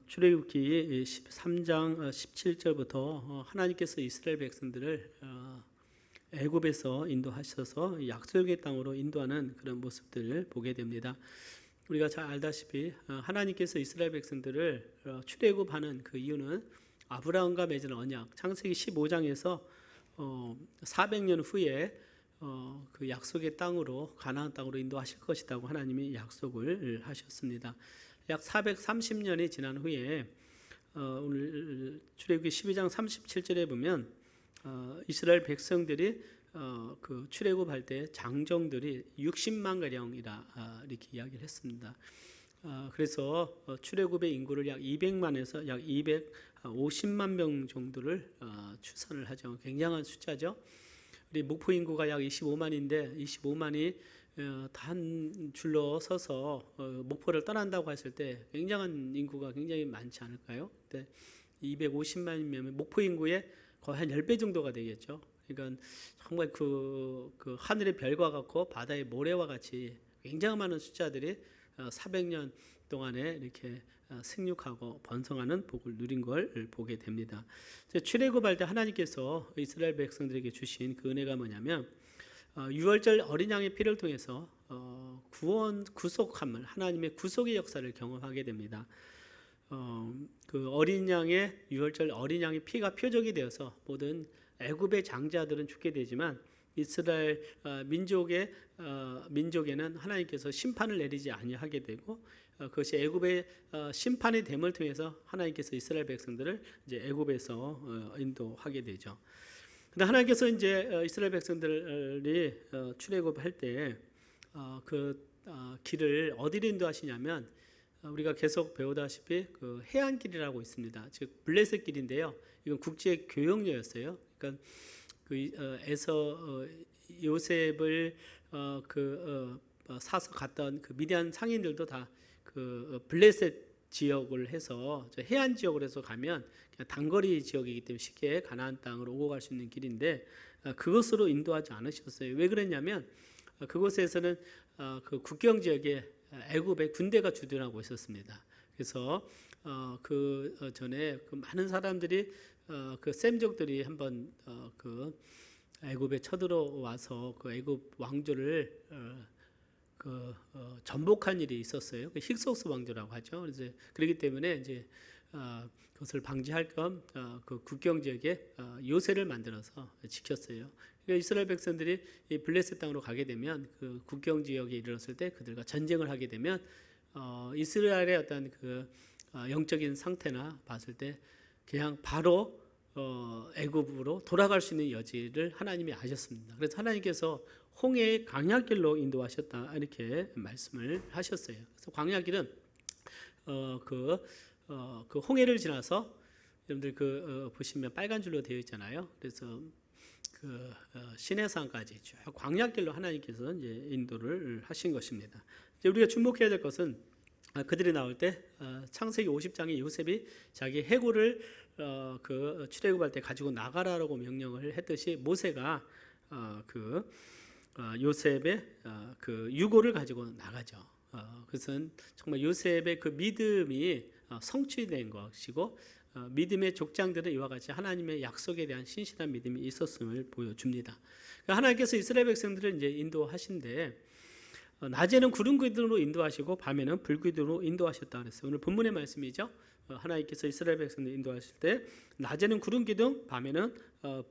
출애굽기 13장 17절부터 하나님께서 이스라엘 백성들을 애굽에서 인도하셔서 약속의 땅으로 인도하는 그런 모습들을 보게 됩니다. 우리가 잘 알다시피 하나님께서 이스라엘 백성들을 출애굽하는 그 이유는 아브라함과 맺은 언약, 창세기 15장에서 400년 후에 그 약속의 땅으로, 가나안 땅으로 인도하실 것이라고 하나님이 약속을 하셨습니다. 약 430년이 지난 후에 오늘 출애굽기 12장 37절에 보면 이스라엘 백성들이 그 출애굽할 때 장정들이 60만 가량이라 이렇게 이야기를 했습니다. 그래서 출애굽의 인구를 약 200만에서 약 250만 명 정도를 추산을 하죠. 굉장한 숫자죠. 우리 목포 인구가 약 25만인데 25만이 단 줄로 서서 목포를 떠난다고 했을 때 굉장한 인구가 굉장히 많지 않을까요? 근데 250만이면 목포 인구의 거의 한 10배 정도가 되겠죠. 그러니까 정말 그 하늘의 별과 같고 바다의 모래와 같이 굉장히 많은 숫자들이 400년 동안에 이렇게 생육하고 번성하는 복을 누린 걸 보게 됩니다. 출애굽할 때 하나님께서 이스라엘 백성들에게 주신 그 은혜가 뭐냐면 유월절 어린 양의 피를 통해서 구속함을, 하나님의 구속의 역사를 경험하게 됩니다. 그 어린 양의 유월절 어린 양의 피가 표적이 되어서 모든 애굽의 장자들은 죽게 되지만 이스라엘 민족에는 하나님께서 심판을 내리지 아니하게 되고 그것이 애굽의 심판의 됨을 통해서 하나님께서 이스라엘 백성들을 이제 애굽에서 인도하게 되죠. 근데 하나님께서 이제 이스라엘 백성들이 출애굽할 때 그 길을 어디로 인도하시냐면 우리가 계속 배우다시피 그 해안길이라고 있습니다. 즉 블레셋 길인데요. 이건 국제 교역로였어요. 그러니까 요셉을 사서 갔던 그 미디안 상인들도 다 그 블레셋 지역을 해서 해안 지역으로 해서 가면 그냥 단거리 지역이기 때문에 쉽게 가나안 땅으로 오고 갈 수 있는 길인데 그것으로 인도하지 않으셨어요. 왜 그랬냐면 그곳에서는 그 국경 지역에 애굽의 군대가 주둔하고 있었습니다. 그래서 그 전에 그 많은 사람들이 그 셈족들이 한번 그 애굽에 쳐들어와서 그 애굽 왕조를 전복한 일이 있었어요. 그 힉소스 왕조라고 하죠. 그래서 그렇기 때문에 이제 그것을 방지할 겸 그 국경 지역에 요새를 만들어서 지켰어요. 그러니까 이스라엘 백성들이 이 블레셋 땅으로 가게 되면 그 국경 지역에 이르렀을 때 그들과 전쟁을 하게 되면 이스라엘의 어떤 그 영적인 상태나 봤을 때 그냥 바로 애굽으로 돌아갈 수 있는 여지를 하나님이 아셨습니다. 그래서 하나님께서 홍해의 광야길로 인도하셨다 이렇게 말씀을 하셨어요. 그래서 광야길은 그 홍해를 지나서 여러분들 보시면 빨간 줄로 되어 있잖아요. 그래서 그 시내산까지 쭉 광야길로 하나님께서 이제 인도를 하신 것입니다. 이제 우리가 주목해야 될 것은 그들이 나올 때 창세기 50장에 요셉이 자기 해골을 그 출애굽할 때 가지고 나가라라고 명령을 했듯이 모세가 요셉의 그 유골을 가지고 나가죠. 그것은 정말 요셉의 그 믿음이 성취된 것이고 믿음의 족장들은 이와 같이 하나님의 약속에 대한 신실한 믿음이 있었음을 보여줍니다. 하나님께서 이스라엘 백성들을 이제 인도하신데 낮에는 구름 기둥으로 인도하시고 밤에는 불 기둥으로 인도하셨다 그랬어요. 오늘 본문의 말씀이죠. 하나님께서 이스라엘 백성들 인도하실 때 낮에는 구름 기둥, 밤에는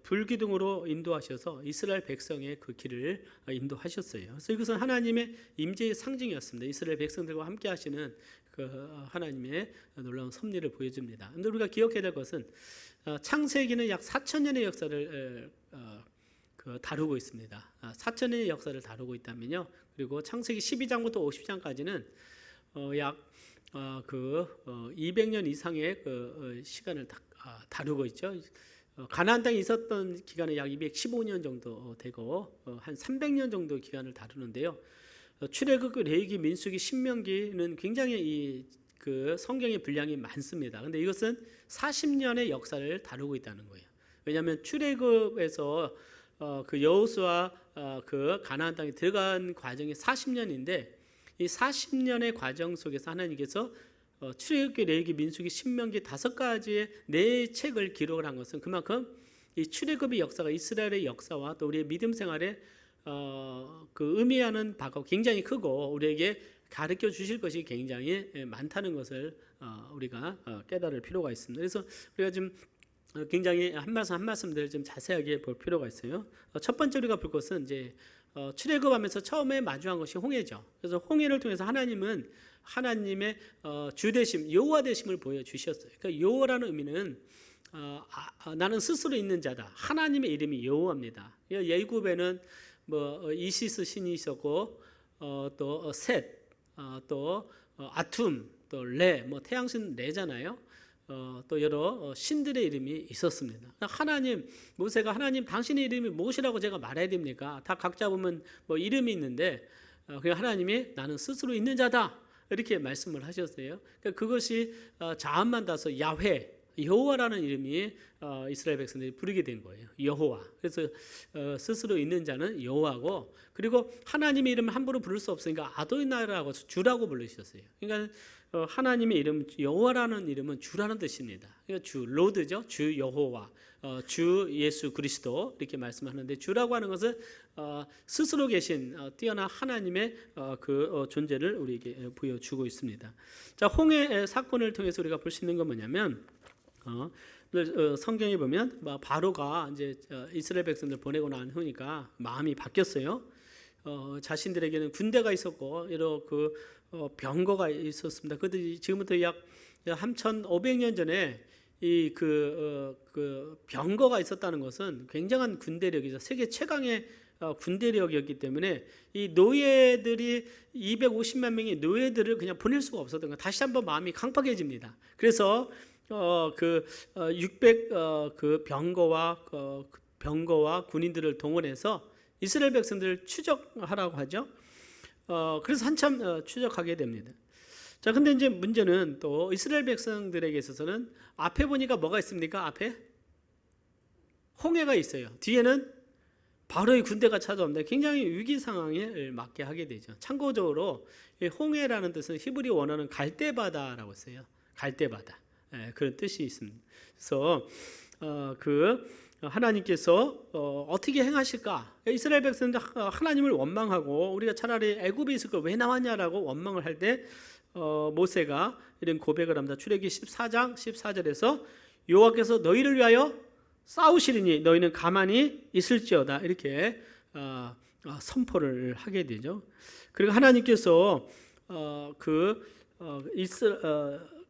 불 기둥으로 인도하셔서 이스라엘 백성의 그 길을 인도하셨어요. 그래서 이것은 하나님의 임재의 상징이었습니다. 이스라엘 백성들과 함께 하시는 그 하나님의 놀라운 섭리를 보여줍니다. 그런데 우리가 기억해야 될 것은 창세기는 약 4,000년의 역사를 다루고 있습니다. 4,000년의 역사를 다루고 있다면요. 그리고 창세기 12장부터 50장까지는 약 200년 이상의 그 시간을 다루고 있죠. 가나안 땅에 있었던 기간은 약 215년 정도 되고 한 300년 정도 기간을 다루는데요. 출애굽, 레위기, 민수기, 신명기는 굉장히 그 성경의 분량이 많습니다. 그런데 이것은 40년의 역사를 다루고 있다는 거예요. 왜냐하면 출애굽에서 그 여호수아 그 가나안 땅에 들어간 과정이 40년인데 이 40년의 과정 속에서 하나님께서 출애굽기, 레위기, 민수기, 신명기 5가지의 네 책을 기록을 한 것은 그만큼 이 출애굽의 역사가 이스라엘의 역사와 또 우리의 믿음 생활에 그 의미하는 바가 굉장히 크고 우리에게 가르쳐 주실 것이 굉장히 많다는 것을 우리가 깨달을 필요가 있습니다. 그래서 우리가 지금 굉장히 한 말씀 한 말씀들을 좀 자세하게 볼 필요가 있어요. 첫 번째 우리가 볼 것은 이제 출애굽하면서 처음에 마주한 것이 홍해죠. 그래서 홍해를 통해서 하나님은 하나님의 주되심, 여호와 되심을 보여주셨어요. 그러니까 여호와라는 의미는 나는 스스로 있는 자다. 하나님의 이름이 여호와입니다. 예굽에는 뭐 이시스 신이 있었고 또 셋, 또 아툼, 또 레, 뭐 태양신 레잖아요. 또 여러 신들의 이름이 있었습니다. 하나님, 모세가 하나님 당신의 이름이 무엇이라고 제가 말해야 됩니까? 다 각자 보면 뭐 이름이 있는데 그냥 하나님이 나는 스스로 있는 자다 이렇게 말씀을 하셨어요. 그러니까 그것이 자음만 따서 야훼, 여호와라는 이름이 이스라엘 백성들이 부르게 된 거예요. 여호와. 그래서 스스로 있는 자는 여호와고, 그리고 하나님의 이름을 함부로 부를 수 없으니까 아도이나라고 주라고 부르셨어요. 그러니까 하나님의 이름 여호와라는 이름은 주라는 뜻입니다. 그러니까 주 로드죠. 주 여호와, 주 예수 그리스도 이렇게 말씀하는데 주라고 하는 것은 스스로 계신 뛰어난 하나님의 그 존재를 우리에게 보여주고 있습니다. 자, 홍해 사건을 통해서 우리가 볼 수 있는 건 뭐냐면 성경에 보면 바로가 이제 이스라엘 백성들 보내고 난 후니까 마음이 바뀌었어요. 자신들에게는 군대가 있었고 여러 그 병거가 있었습니다. 그들이 지금부터 약 3,500년 전에 이 그 병거가 있었다는 것은 굉장한 군대력이죠. 세계 최강의 군대력이었기 때문에 이 노예들이 250만 명의 노예들을 그냥 보낼 수가 없었던 거. 다시 한번 마음이 강팍해집니다. 그래서 600 그 병거와 군인들을 동원해서 이스라엘 백성들을 추적하라고 하죠. 그래서 한참 추적하게 됩니다. 자, 근데 이제 문제는 또 이스라엘 백성들에게 있어서는 앞에 보니까 뭐가 있습니까? 앞에 홍해가 있어요. 뒤에는 바로의 군대가 찾아옵니다. 굉장히 위기 상황에 맞게 하게 되죠. 참고적으로 홍해라는 뜻은 히브리 원어는 갈대바다라고 써요. 갈대바다. 그런 뜻이 있습니다. 그래서 하나님께서 어떻게 행하실까? 이스라엘 백성들 하나님을 원망하고 우리가 차라리 애굽에 있을 걸 왜 나왔냐라고 원망을 할 때 모세가 이런 고백을 합니다. 출애굽기 14장 14절에서 여호와께서 너희를 위하여 싸우시리니 너희는 가만히 있을지어다 이렇게 선포를 하게 되죠. 그리고 하나님께서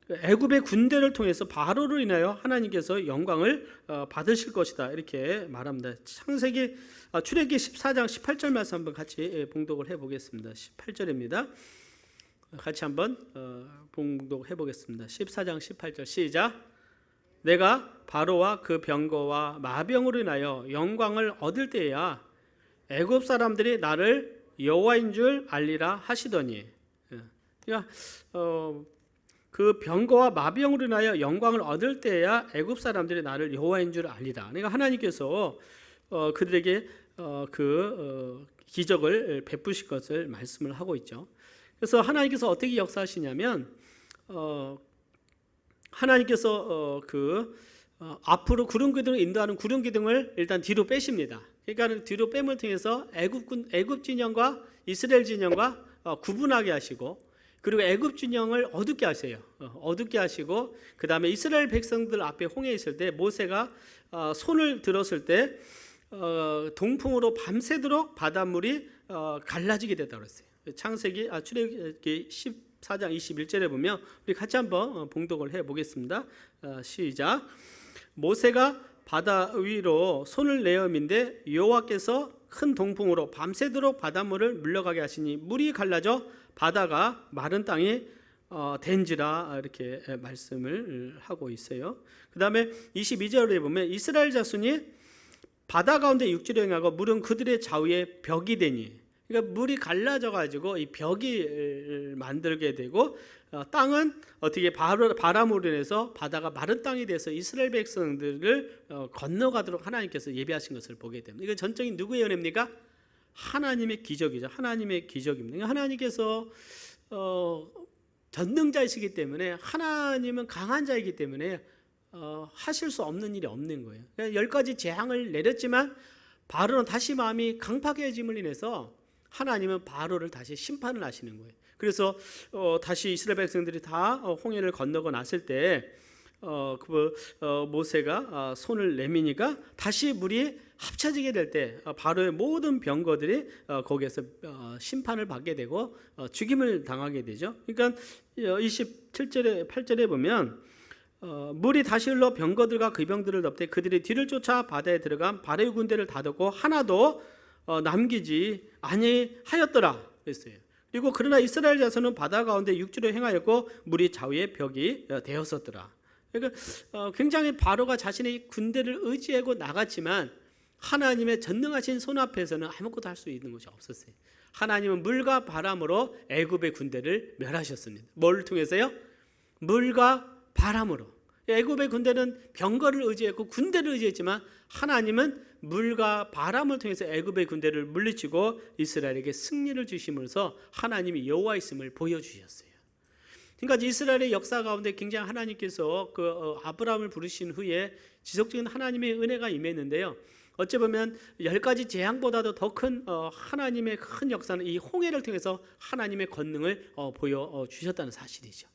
애굽의 군대를 통해서 바로로 인하여 하나님께서 영광을 받으실 것이다 이렇게 말합니다. 출애굽기 14장 18절 말씀 한번 같이 봉독을 해보겠습니다. 18절입니다. 같이 한번 봉독해 보겠습니다. 14장 18절 시작. 내가 바로와 그 병거와 마병으로 인하여 영광을 얻을 때야 애굽 사람들이 나를 여호와인 줄 알리라 하시더니, 그러니까 그 병거와 마병으로 인하여 영광을 얻을 때야 애굽 사람들이 나를 여호와인 줄 알리라. 그러니까 하나님께서 그들에게 기적을 베푸실 것을 말씀을 하고 있죠. 그래서 하나님께서 어떻게 역사하시냐면 하나님께서 앞으로 구름 기둥을 인도하는 구름 기둥을 일단 뒤로 빼십니다. 그러니까 뒤로 뺨을 통해서 애굽 진영과 이스라엘 진영과 구분하게 하시고, 그리고 애굽 진영을 어둡게 하세요. 어둡게 하시고 그 다음에 이스라엘 백성들 앞에 홍해 있을 때 모세가 손을 들었을 때 동풍으로 밤새도록 바닷물이 갈라지게 됐다고 했어요. 출애굽기 14장 21절에 보면 우리 같이 한번 봉독을 해보겠습니다. 시작. 모세가 바다 위로 손을 내어민데 여호와께서 큰 동풍으로 밤새도록 바닷물을 물러가게 하시니 물이 갈라져 바다가 마른 땅이 된지라 이렇게 말씀을 하고 있어요. 그 다음에 22절에 보면 이스라엘 자손이 바다 가운데 육지로 행하고 물은 그들의 좌우에 벽이 되니, 그러니까 물이 갈라져 가지고 이 벽이 만들게 되고 땅은 어떻게 바람으로 인해서 바다가 마른 땅이 돼서 이스라엘 백성들을 건너가도록 하나님께서 예비하신 것을 보게 됩니다. 이건 전적인 누구의 은혜입니까? 하나님의 기적이죠. 하나님의 기적입니다. 하나님께서 전능자이시기 때문에, 하나님은 강한 자이기 때문에 하실 수 없는 일이 없는 거예요. 10가지 재앙을 내렸지만 바로는 다시 마음이 강팍해짐을 인해서 하나님은 바로를 다시 심판을 하시는 거예요. 그래서 다시 이스라엘 백성들이 다 홍해를 건너고 났을 때 모세가 손을 내미니까 다시 물이 합쳐지게 될 때 바로의 모든 병거들이 거기에서 심판을 받게 되고 죽임을 당하게 되죠. 그러니까 27절에 8절에 보면 물이 다시 흘러 병거들과 그 병들을 덮되 그들이 뒤를 쫓아 바다에 들어간 바로의 군대를 닫았고 하나도 남기지 아니하였더라 그랬어요. 그리고 그러나 이스라엘 자손은 바다 가운데 육지로 행하였고 물이 좌우의 벽이 되었었더라. 그러니까 굉장히 바로가 자신의 군대를 의지하고 나갔지만 하나님의 전능하신 손 앞에서는 아무것도 할 수 있는 것이 없었어요. 하나님은 물과 바람으로 애굽의 군대를 멸하셨습니다. 뭘 통해서요? 물과 바람으로. 애굽의 군대는 병거를 의지했고 군대를 의지했지만 하나님은 물과 바람을 통해서 애굽의 군대를 물리치고 이스라엘에게 승리를 주심으로써 하나님이 여호와이심을 보여주셨어요. 그러니까 이스라엘의 역사 가운데 굉장히 하나님께서 아브라함을 부르신 후에 지속적인 하나님의 은혜가 임했는데요. 어찌 보면 10가지 재앙보다도 더 큰 하나님의 큰 역사는 이 홍해를 통해서 하나님의 권능을 보여주셨다는 사실이죠.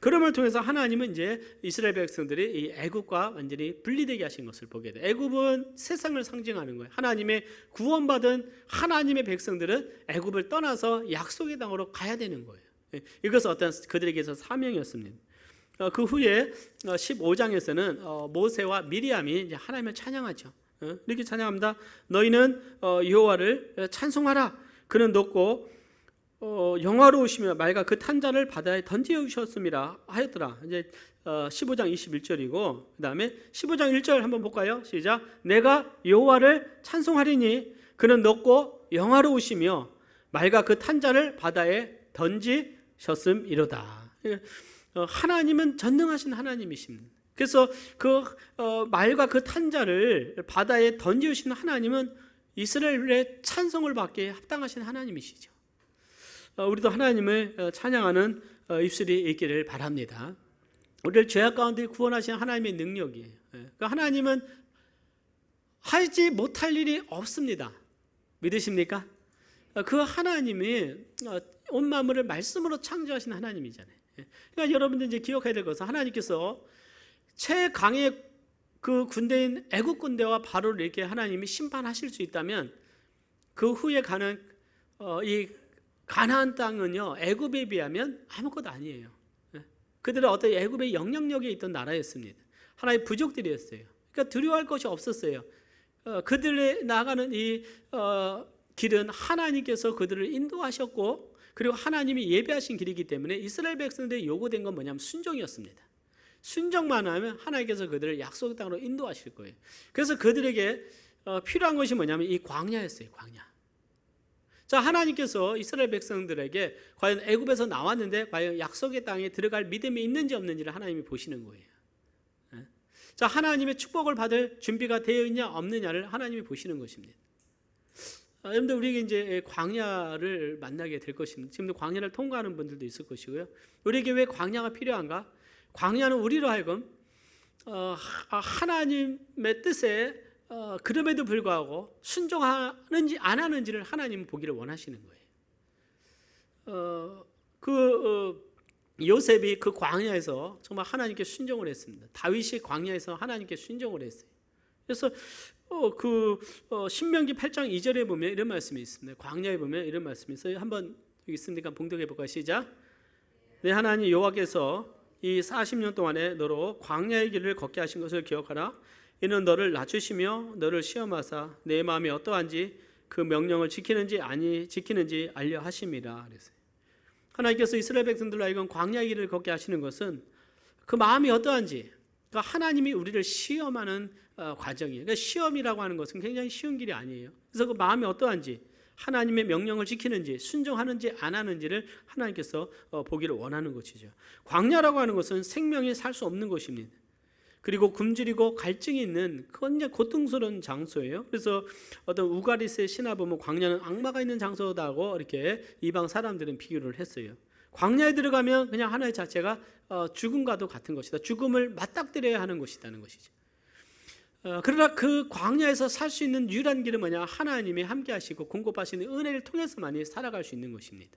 그럼을 통해서 하나님은 이제 이스라엘 백성들이 이 애굽과 완전히 분리되게 하신 것을 보게 돼요. 애굽은 세상을 상징하는 거예요. 하나님의 구원받은 하나님의 백성들은 애굽을 떠나서 약속의 땅으로 가야 되는 거예요. 이것은 어떤 그들에게서 사명이었습니다. 그 후에 15장에서는 모세와 미리암이 이제 하나님을 찬양하죠. 이렇게 찬양합니다. 너희는 여호와를 찬송하라. 그는 높고 영화로우시며 맑아 그 탄자를 바다에 던지셨음이라 하였더라. 이제 15장 21절이고 그다음에 15장 1절 한번 볼까요? 시작. 내가 여호와를 찬송하리니 그는 높고 영화로우시며 맑아 그 탄자를 바다에 던지셨음이로다. 하나님은 전능하신 하나님이십니다. 그래서 그 말과 그 탄자를 바다에 던지신 하나님은 이스라엘의 찬송을 받기에 합당하신 하나님이시죠. 우리도 하나님을 찬양하는 입술이 있기를 바랍니다. 우리를 죄악 가운데 구원하신 하나님의 능력이에요. 그러니까 하나님은 하지 못할 일이 없습니다. 믿으십니까? 그 하나님이 온 만물을 말씀으로 창조하신 하나님이잖아요. 그러니까 여러분들 이제 기억해야 될 것은 하나님께서 최강의 그 군대인 애국 군대와 바로를 이렇게 하나님이 심판하실 수 있다면 그 후에 가는 이 가나안 땅은요 애굽에 비하면 아무것도 아니에요. 그들은 어떤 애굽의 영향력에 있던 나라였습니다. 하나의 부족들이었어요. 그러니까 두려워할 것이 없었어요. 그들의 나가는 이 길은 하나님께서 그들을 인도하셨고 그리고 하나님이 예배하신 길이기 때문에 이스라엘 백성들이 요구된 건 뭐냐면 순종이었습니다. 순종만 하면 하나님께서 그들을 약속의 땅으로 인도하실 거예요. 그래서 그들에게 필요한 것이 뭐냐면 이 광야였어요. 광야. 자, 하나님께서 이스라엘 백성들에게 과연 애굽에서 나왔는데 과연 약속의 땅에 들어갈 믿음이 있는지 없는지를 하나님이 보시는 거예요. 자, 하나님의 축복을 받을 준비가 되어 있냐 없느냐를 하나님이 보시는 것입니다. 여러분들 우리에게 이제 광야를 만나게 될 것입니다. 지금도 광야를 통과하는 분들도 있을 것이고요. 우리에게 왜 광야가 필요한가? 광야는 우리로 하여금 하나님의 뜻에 그럼에도 불구하고 순종하는지 안 하는지를 하나님은 보기를 원하시는 거예요. 요셉이 그 광야에서 정말 하나님께 순종을 했습니다. 다윗이 광야에서 하나님께 순종을 했어요. 그래서 신명기 8장 2절에 보면 이런 말씀이 있습니다. 광야에 보면 이런 말씀이 있어요. 한번 여기 있으니까 봉독해 볼까요? 시작. 내 하나님 여호와께서 이 40년 동안에 너로 광야의 길을 걷게 하신 것을 기억하라. 이는 너를 낮추시며 너를 시험하사 내 마음이 어떠한지 그 명령을 지키는지 아니 지키는지 알려 하심이라 그랬어요. 하나님께서 이스라엘 백성들로 하여금 광야의 길을 걷게 하시는 것은 그 마음이 어떠한지, 그러니까 하나님이 우리를 시험하는 과정이에요. 그러니까 시험이라고 하는 것은 굉장히 쉬운 길이 아니에요. 그래서 그 마음이 어떠한지, 하나님의 명령을 지키는지 순종하는지 안 하는지를 하나님께서 보기를 원하는 것이죠. 광야라고 하는 것은 생명이 살 수 없는 곳입니다. 그리고 굶주리고 갈증이 있는 굉장히 고통스러운 장소예요. 그래서 어떤 우가리스의 신화 보면 광야는 악마가 있는 장소다고 이렇게 이방 사람들은 비유를 했어요. 광야에 들어가면 그냥 하나의 자체가 죽음과도 같은 것이다. 죽음을 맞닥뜨려야 하는 것이라는 것이죠. 그러나 그 광야에서 살 수 있는 유일한 길은 뭐냐? 하나님이 함께 하시고 공급하시는 은혜를 통해서만이 살아갈 수 있는 것입니다.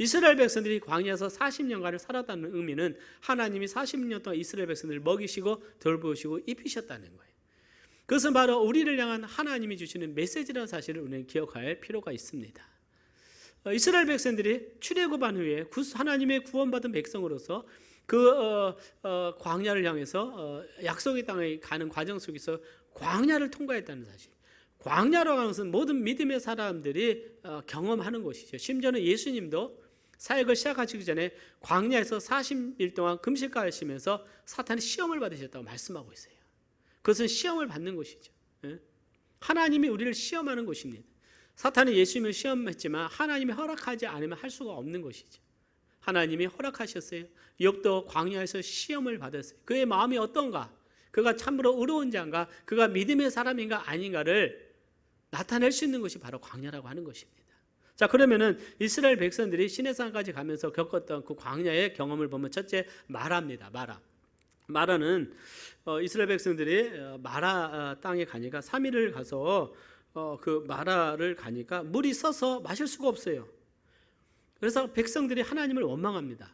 이스라엘 백성들이 광야에서 40년간을 살았다는 의미는 하나님이 40년 동안 이스라엘 백성들을 먹이시고 돌보시고 입히셨다는 거예요. 그것은 바로 우리를 향한 하나님이 주시는 메시지라는 사실을 우리는 기억할 필요가 있습니다. 이스라엘 백성들이 출애굽한 후에 하나님의 구원받은 백성으로서 그 광야를 향해서 약속의 땅에 가는 과정 속에서 광야를 통과했다는 사실. 광야라고 하는 것은 모든 믿음의 사람들이 경험하는 것이죠. 심지어는 예수님도 사역을 시작하시기 전에 광야에서 40일 동안 금식하시면서 사탄이 시험을 받으셨다고 말씀하고 있어요. 그것은 시험을 받는 것이죠. 하나님이 우리를 시험하는 것입니다. 사탄이 예수님을 시험했지만 하나님이 허락하지 않으면 할 수가 없는 것이죠. 하나님이 허락하셨어요. 욥도 광야에서 시험을 받았어요. 그의 마음이 어떤가? 그가 참으로 의로운 자인가? 그가 믿음의 사람인가 아닌가를 나타낼 수 있는 것이 바로 광야라고 하는 것입니다. 자, 그러면은 이스라엘 백성들이 시내산까지 가면서 겪었던 그 광야의 경험을 보면 첫째 마라입니다. 마라는 이스라엘 백성들이 마라 땅에 가니까 3일을 가서 그 마라를 가니까 물이 써서 마실 수가 없어요. 그래서 백성들이 하나님을 원망합니다.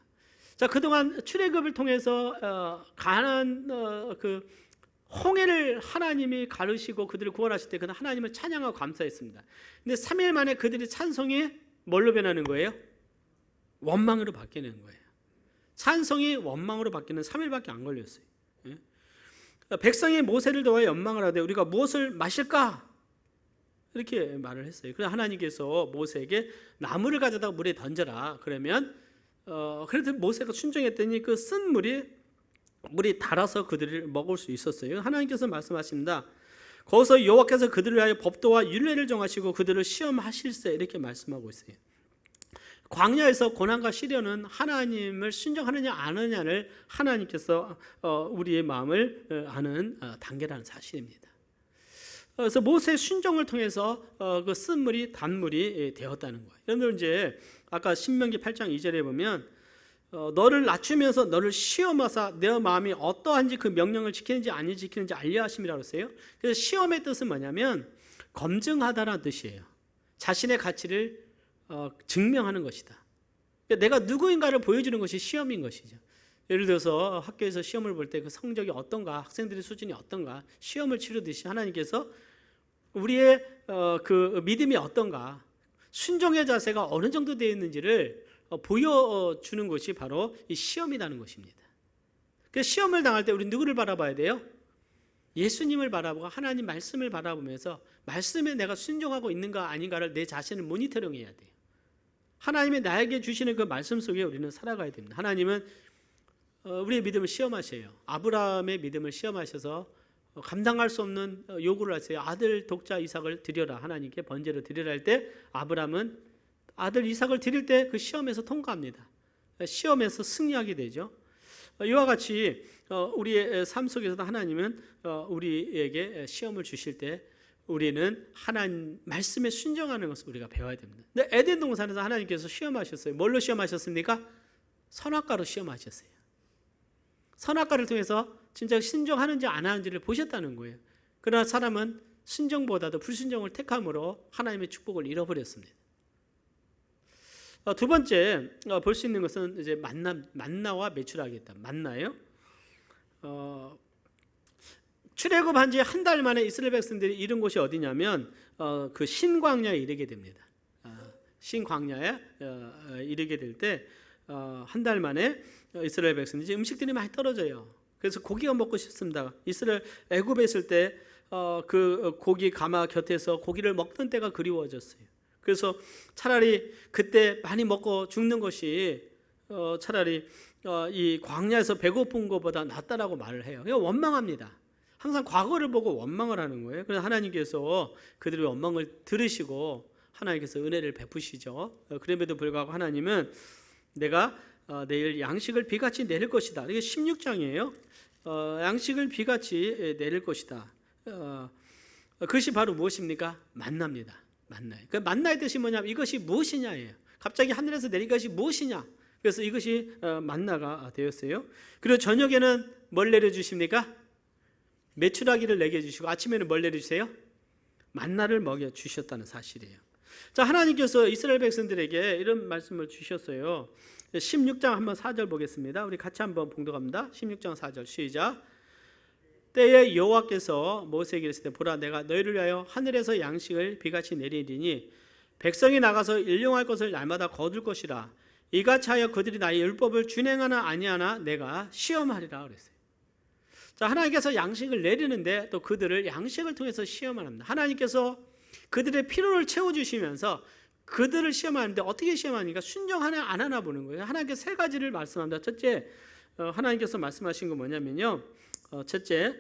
자, 그동안 출애굽을 통해서 가나안 그 홍해를 하나님이 가르시고 그들을 구원하실 때 그는 하나님을 찬양하고 감사했습니다. 근데 3일 만에 그들의 찬송이 뭘로 변하는 거예요? 원망으로 바뀌는 거예요. 찬송이 원망으로 바뀌는 3일밖에 안 걸렸어요. 백성이 모세를 도와 연망을 하되 우리가 무엇을 마실까? 이렇게 말을 했어요. 그래서 하나님께서 모세에게 나무를 가져다가 물에 던져라. 그러면 그래도 모세가 순종했더니 그 쓴 물이 달아서 그들을 먹을 수 있었어요. 하나님께서 말씀하십니다. 거기서 여호와께서 그들을 위하여 법도와 율례를 정하시고 그들을 시험하실세 이렇게 말씀하고 있어요. 광야에서 고난과 시련은 하나님을 순종하느냐 안 하느냐를 하나님께서 우리의 마음을 아는 단계라는 사실입니다. 그래서 모세의 순종을 통해서 그 쓴물이 단물이 되었다는 거예요. 여러분들 이제 아까 신명기 8장 2절에 보면 너를 낮추면서 너를 시험하사 내 마음이 어떠한지 그 명령을 지키는지 안 지키는지 알려 하심이라고 했어요. 그래서 시험의 뜻은 뭐냐면 검증하다라는 뜻이에요. 자신의 가치를 증명하는 것이다. 그러니까 내가 누구인가를 보여주는 것이 시험인 것이죠. 예를 들어서 학교에서 시험을 볼 때 그 성적이 어떤가, 학생들의 수준이 어떤가, 시험을 치르듯이 하나님께서 우리의 그 믿음이 어떤가, 순종의 자세가 어느 정도 되어 있는지를 보여주는 것이 바로 이 시험이라는 것입니다. 그래서 시험을 당할 때 우리 누구를 바라봐야 돼요? 예수님을 바라보고 하나님 말씀을 바라보면서 말씀에 내가 순종하고 있는가 아닌가를 내 자신을 모니터링해야 돼요. 하나님이 나에게 주시는 그 말씀 속에 우리는 살아가야 됩니다. 하나님은 우리의 믿음을 시험하셔요. 아브라함의 믿음을 시험하셔서 감당할 수 없는 요구를 하세요. 아들 독자 이삭을 드려라. 하나님께 번제로 드리라 할 때 아브라함은 아들 이삭을 드릴 때 그 시험에서 통과합니다. 시험에서 승리하게 되죠. 이와 같이 우리의 삶 속에서도 하나님은 우리에게 시험을 주실 때 우리는 하나님 말씀에 순종하는 것을 우리가 배워야 됩니다. 근데 에덴 동산에서 하나님께서 시험하셨어요. 뭘로 시험하셨습니까? 선악과로 시험하셨어요. 선악과를 통해서 진짜 순종하는지 안 하는지를 보셨다는 거예요. 그러나 사람은 순종보다도 불순종을 택함으로 하나님의 축복을 잃어버렸습니다. 두 번째 볼 수 있는 것은 이제 만나와 매출하겠다. 만나요. 출애굽한 지 한 달 만에 이스라엘 백성들이 이른 곳이 어디냐면 그 신광야에 이르게 됩니다. 신광야에 이르게 될 때 한 달 만에 이스라엘 백성들이 음식들이 많이 떨어져요. 그래서 고기가 먹고 싶습니다. 이스라엘 애굽에 있을 때 그 고기 가마 곁에서 고기를 먹던 때가 그리워졌어요. 그래서 차라리 그때 많이 먹고 죽는 것이 차라리 이 광야에서 배고픈 것보다 낫다라고 말을 해요. 그냥 원망합니다. 항상 과거를 보고 원망을 하는 거예요. 그래서 하나님께서 그들의 원망을 들으시고 하나님께서 은혜를 베푸시죠. 그럼에도 불구하고 하나님은 내가 내일 양식을 비같이 내릴 것이다. 이게 16장이에요. 양식을 비같이 내릴 것이다. 그것이 바로 무엇입니까? 만나입니다. 만나요. 그 만나의 뜻이 뭐냐면 이것이 무엇이냐예요. 갑자기 하늘에서 내린 것이 무엇이냐? 그래서 이것이 만나가 되었어요. 그리고 저녁에는 뭘 내려주십니까? 메추라기를 내게 주시고 아침에는 뭘 내려주세요? 만나를 먹여주셨다는 사실이에요. 자, 하나님께서 이스라엘 백성들에게 이런 말씀을 주셨어요. 16장 한번 4절 보겠습니다. 우리 같이 한번 봉독합니다. 16장 4절 시작. 때에 여호와께서 모세에게 이르시되 보라 내가 너희를 위하여 하늘에서 양식을 비같이 내리리니 백성이 나가서 일용할 것을 날마다 거둘 것이라 이같이 하여 그들이 나의 율법을 준행하나 아니하나 내가 시험하리라 그랬어요. 자, 하나님께서 양식을 내리는데 또 그들을 양식을 통해서 시험을 합니다. 하나님께서 그들의 필요를 채워주시면서 그들을 시험하는데 어떻게 시험하니까 순종하나 안 하나 보는 거예요. 하나님께서 세 가지를 말씀합니다. 첫째, 하나님께서 말씀하신 건 뭐냐면요. 첫째,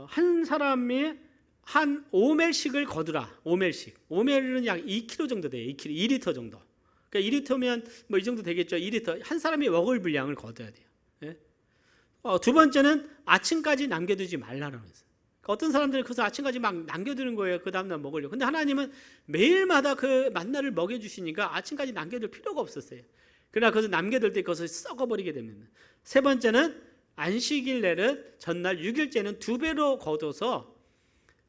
한 사람이 한 5멜씩을 거두라. 5멜씩. 5멜은 약 2kg 정도 돼요. 2kg, 2리터 정도. 그러니까 2리터면 뭐 이 정도 되겠죠. 2리터. 한 사람이 먹을 분량을 거둬야 돼요. 예? 두 번째는 아침까지 남겨두지 말라는 거예요. 어떤 사람들은 그래서 아침까지 막 남겨두는 거예요. 그 다음날 먹으려고. 근데 하나님은 매일마다 그 만나를 먹여주시니까 아침까지 남겨둘 필요가 없었어요. 그러나 그것을 남겨둘 때 그것을 썩어버리게 됩니다. 세 번째는 안식일날은 전날 6일째는 2배로 거둬서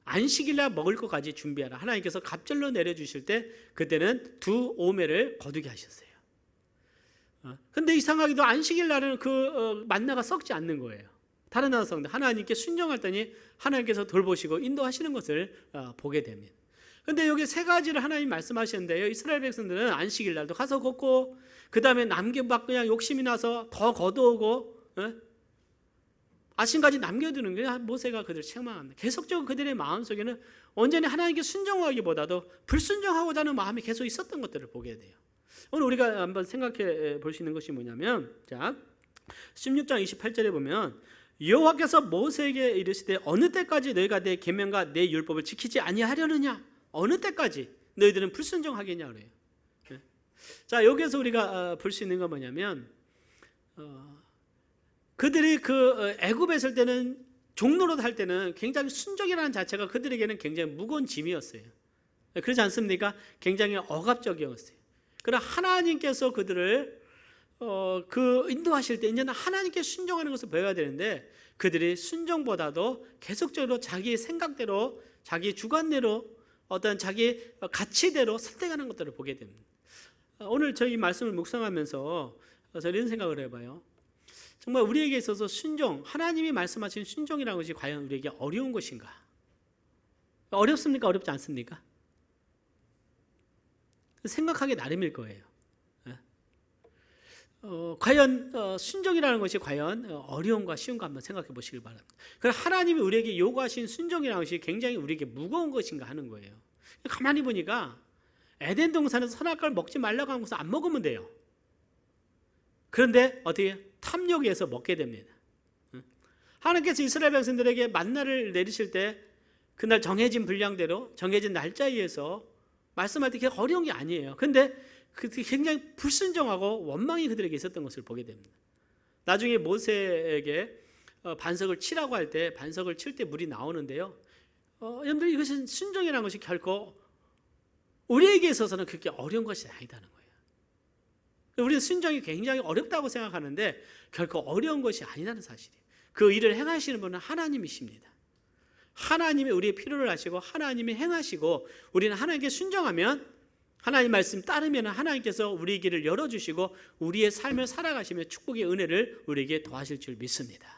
안식일날 먹을 것까지 준비하라. 하나님께서 갑절로 내려주실 때 그때는 2오멜을 거두게 하셨어요. 근데 이상하게도 안식일날은 그 만나가 썩지 않는 거예요. 다른 나라 성도 하나님께 순종했더니 하나님께서 돌보시고 인도하시는 것을 보게 됩니다. 그런데 여기 세 가지를 하나님 말씀하셨는데요. 이스라엘 백성들은 안식일 날도 가서 걷고 그 다음에 남겨막 그냥 욕심이 나서 더 거두오고 아침까지 남겨두는 거예요. 모세가 그들을 책망합니다. 계속적으로 그들의 마음속에는 온전히 하나님께 순종하기보다도 불순종하고자 하는 마음이 계속 있었던 것들을 보게 돼요. 오늘 우리가 한번 생각해 볼 수 있는 것이 뭐냐면 자 16장 28절에 보면 여호와께서 모세에게 이르시되 어느 때까지 너희가 내 계명과 내 율법을 지키지 아니하려느냐? 어느 때까지 너희들은 불순종하겠냐 그래요. 자, 여기에서 우리가 볼 수 있는 건 뭐냐면 그들이 그 애굽에 있을 때는 종로로 살 때는 굉장히 순종이라는 자체가 그들에게는 굉장히 무거운 짐이었어요. 그렇지 않습니까? 굉장히 억압적이었어요. 그러나 하나님께서 그들을 인도하실 때 이제는 하나님께 순종하는 것을 배워야 되는데 그들이 순종보다도 계속적으로 자기 생각대로 자기 주관대로 어떤 자기 가치대로 선택하는 것들을 보게 됩니다. 오늘 저희 말씀을 묵상하면서 저는 이런 생각을 해봐요. 정말 우리에게 있어서 순종, 하나님이 말씀하신 순종이라는 것이 과연 우리에게 어려운 것인가? 어렵습니까? 어렵지 않습니까? 생각하기 나름일 거예요. 과연 순종이라는 것이 과연 어려운가 쉬운가 한번 생각해 보시길 바랍니다. 그럼 하나님이 우리에게 요구하신 순종이라는 것이 굉장히 우리에게 무거운 것인가 하는 거예요. 가만히 보니까 에덴 동산에서 선악과를 먹지 말라고 한 것을 안 먹으면 돼요. 그런데 어떻게 탐욕에 의해서 먹게 됩니다. 하나님께서 이스라엘 백성들에게 만나를 내리실 때 그날 정해진 분량대로 정해진 날짜에 의해서 말씀할 때 그게 어려운 게 아니에요. 그런데 굉장히 불순종하고 원망이 그들에게 있었던 것을 보게 됩니다. 나중에 모세에게 반석을 치라고 할 때 반석을 칠 때 물이 나오는데요. 여러분들 이것은 순종이라는 것이 결코 우리에게 있어서는 그렇게 어려운 것이 아니다는 거예요. 우리는 순종이 굉장히 어렵다고 생각하는데 결코 어려운 것이 아니라는 사실이에요. 그 일을 행하시는 분은 하나님이십니다. 하나님이 우리의 필요를 아시고 하나님이 행하시고 우리는 하나님께 순종하면 하나님 말씀 따르면 하나님께서 우리의 길을 열어주시고 우리의 삶을 살아가시며 축복의 은혜를 우리에게 더하실 줄 믿습니다.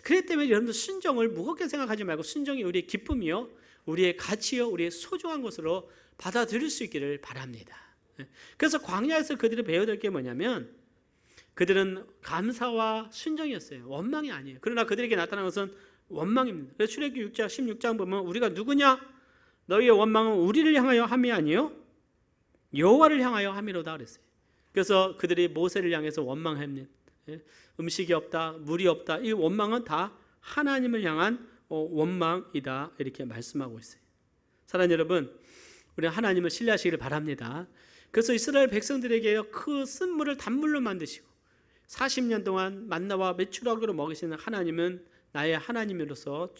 그렇기 때문에 여러분들 순종을 무겁게 생각하지 말고 순종이 우리의 기쁨이요 우리의 가치요 우리의 소중한 것으로 받아들일 수 있기를 바랍니다. 그래서 광야에서 그들이 배워야 될 게 뭐냐면 그들은 감사와 순종이었어요. 원망이 아니에요. 그러나 그들에게 나타난 것은 원망입니다. 그래서 출애굽기 6장 16장 보면 우리가 누구냐? 너희의 원망은 우리를 향하여 함이 아니요 여호와를 향하여 함이로다 그랬어요. 그래서 그들이 모세를 향해서 원망합니다. 음식이 없다, 물이 없다. 이 원망은 다 하나님을 향한 원망이다 이렇게 말씀하고 있어요. 사랑하는 여러분, 우리 하나님을 신뢰하시기를 바랍니다. 그래서 이스라엘 백성들에게 그 쓴물을 단물로 만드시고 40년 동안 만나와 메추라기로 먹이시는 하나님은 나의 하나님으로서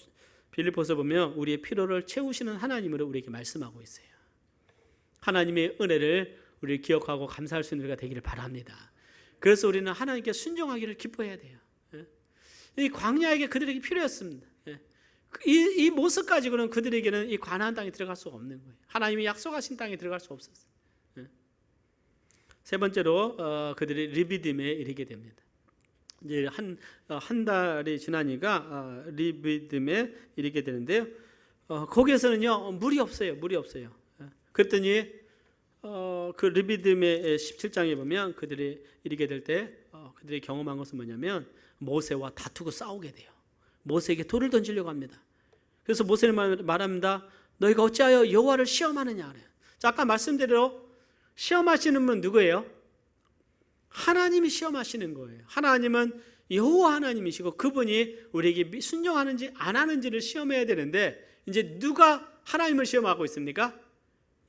빌립보서 보면 우리의 필요를 채우시는 하나님으로 우리에게 말씀하고 있어요. 하나님의 은혜를 우리 기억하고 감사할 수 있는 우리가 되기를 바랍니다. 그래서 우리는 하나님께 순종하기를 기뻐해야 돼요. 이 광야에게 그들에게 필요했습니다. 이 모습 가지고는 그들에게는 이 가나안 땅에 들어갈 수가 없는 거예요. 하나님이 약속하신 땅에 들어갈 수 없었어요. 세 번째로 그들이 리비딤에 이르게 됩니다. 이제 한 달이 지나니까 리비딤에 이르게 되는데요. 거기에서는요 물이 없어요. 물이 없어요. 그랬더니 그 리비딤의 17장에 보면 그들이 이르게 될 때 그들이 경험한 것은 뭐냐면 모세와 다투고 싸우게 돼요. 모세에게 돌을 던지려고 합니다. 그래서 모세는 말합니다. 너희가 어찌하여 여호와를 시험하느냐. 자, 아까 말씀대로 시험하시는 분 누구예요? 하나님이 시험하시는 거예요. 하나님은 여호와 하나님이시고 그분이 우리에게 순종하는지 안 하는지를 시험해야 되는데 이제 누가 하나님을 시험하고 있습니까?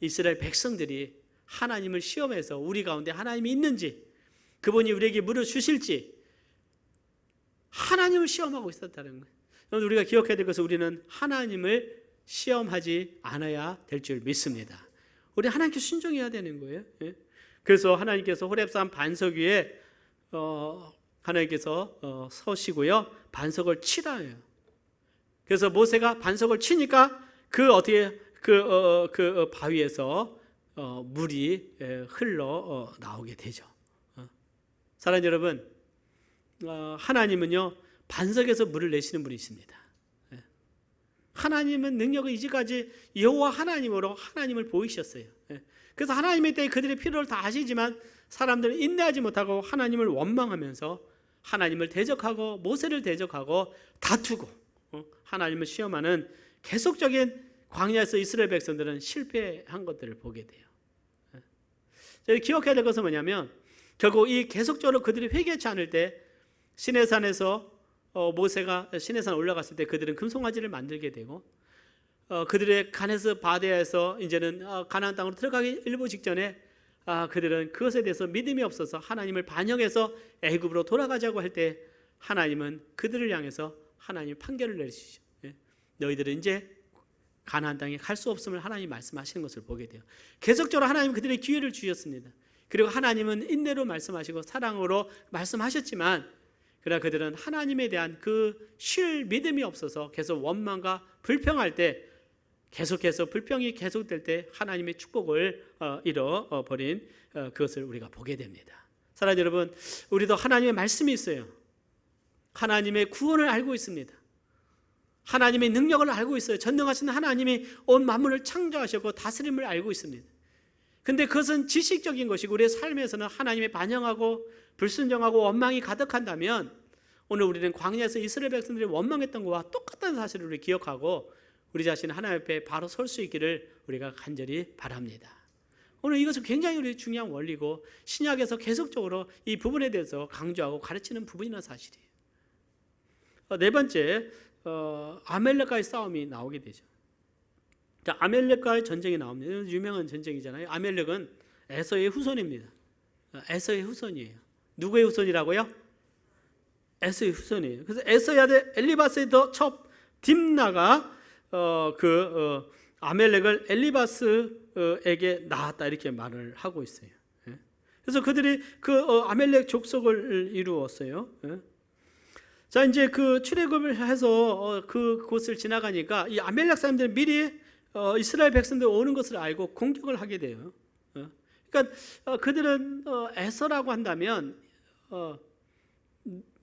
이스라엘 백성들이 하나님을 시험해서 우리 가운데 하나님이 있는지 그분이 우리에게 물어주실지 하나님을 시험하고 있었다는 거예요. 우리가 기억해야 될 것은 우리는 하나님을 시험하지 않아야 될 줄 믿습니다. 우리 하나님께 순종해야 되는 거예요. 그래서 하나님께서 호렙산 반석 위에 하나님께서 서시고요 반석을 치라요. 그래서 모세가 반석을 치니까 그 바위에서 물이 흘러 나오게 되죠. 사랑하는 여러분, 하나님은요 반석에서 물을 내시는 분이십니다. 하나님은 능력을 이제까지 여호와 하나님으로 하나님을 보이셨어요. 그래서 하나님의 때에 그들의 필요를 다 아시지만 사람들은 인내하지 못하고 하나님을 원망하면서 하나님을 대적하고 모세를 대적하고 다투고 하나님을 시험하는 계속적인 광야에서 이스라엘 백성들은 실패한 것들을 보게 돼요. 저희 기억해야 될 것은 뭐냐면 결국 이 계속적으로 그들이 회개치 않을 때 시내산에서 모세가 시내산 올라갔을 때 그들은 금송아지를 만들게 되고 그들의 가네스 바데아에서 이제는 가나안 땅으로 들어가기 일보 직전에 그들은 그것에 대해서 믿음이 없어서 하나님을 반역해서 애굽으로 돌아가자고 할 때 하나님은 그들을 향해서 하나님 판결을 내리시죠. 너희들은 이제 가나안 땅에 갈 수 없음을 하나님이 말씀하시는 것을 보게 돼요. 계속적으로 하나님은 그들의 기회를 주셨습니다. 그리고 하나님은 인내로 말씀하시고 사랑으로 말씀하셨지만 그러나 그들은 하나님에 대한 그 쉴 믿음이 없어서 계속 원망과 불평할 때 계속해서 불평이 계속될 때 하나님의 축복을 잃어버린 그것을 우리가 보게 됩니다. 사랑하는 여러분, 우리도 하나님의 말씀이 있어요. 하나님의 구원을 알고 있습니다. 하나님의 능력을 알고 있어요. 전능하신 하나님이 온 만물을 창조하셨고 다스림을 알고 있습니다. 근데 그것은 지식적인 것이고 우리의 삶에서는 하나님의 반영하고 불순종하고 원망이 가득한다면 오늘 우리는 광야에서 이스라엘 백성들이 원망했던 것과 똑같은 사실을 우리 기억하고 우리 자신 하나님 앞에 바로 설 수 있기를 우리가 간절히 바랍니다. 오늘 이것은 굉장히 우리 중요한 원리고 신약에서 계속적으로 이 부분에 대해서 강조하고 가르치는 부분이라는 사실이에요. 네 번째, 아멜렉과의 싸움이 나오게 되죠. 자, 아멜렉과의 전쟁이 나옵니다. 유명한 전쟁이잖아요. 아멜렉은 에서의 후손입니다. 에서의 후손이에요. 누구의 후손이라고요? 에서의 후손이에요. 그래서 에서의 아들 엘리바스의 더 첩 딥나가 아멜렉을 엘리바스에게 낳았다 이렇게 말을 하고 있어요. 그래서 그들이 아멜렉 족속을 이루었어요. 자, 이제 그 출애굽을 해서 그곳을 지나가니까 이 아멜렉 사람들은 미리 이스라엘 백성들 오는 것을 알고 공격을 하게 돼요. 그러니까 그들은 에서라고 한다면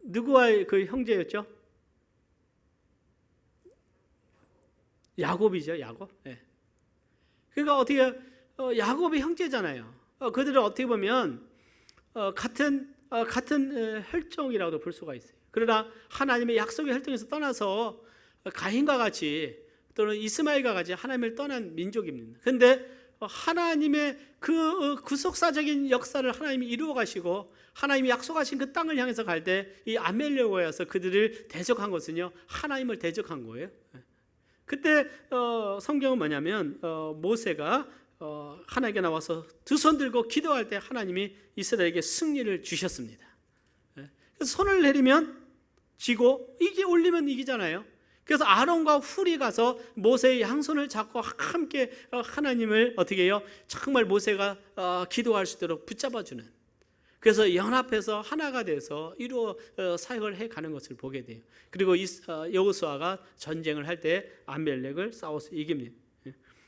누구와의 그 형제였죠? 야곱이죠, 야곱. 네. 그러니까 어떻게 야곱이 형제잖아요. 그들은 어떻게 보면 같은 혈통이라고도 볼 수가 있어요. 그러나 하나님의 약속의 혈통에서 떠나서 가인과 같이 또는 이스마엘과 같이 하나님을 떠난 민족입니다. 그런데 하나님의 그 구속사적인 역사를 하나님이 이루어 가시고 하나님이 약속하신 그 땅을 향해서 갈 때 이 아멜렉에 와서 그들을 대적한 것은요 하나님을 대적한 거예요. 그때 성경은 뭐냐면 모세가 하나님께 나와서 두 손 들고 기도할 때 하나님이 이스라엘에게 승리를 주셨습니다. 그래서 손을 내리면 지고 이게 올리면 이기잖아요. 그래서 아론과 훌이 가서 모세의 양손을 잡고 함께 하나님을 어떻게 해요? 정말 모세가 기도할 수 있도록 붙잡아주는. 그래서 연합해서 하나가 돼서 이루어 사역을 해가는 것을 보게 돼요. 그리고 여호수아가 전쟁을 할 때 아말렉을 싸워서 이깁니다.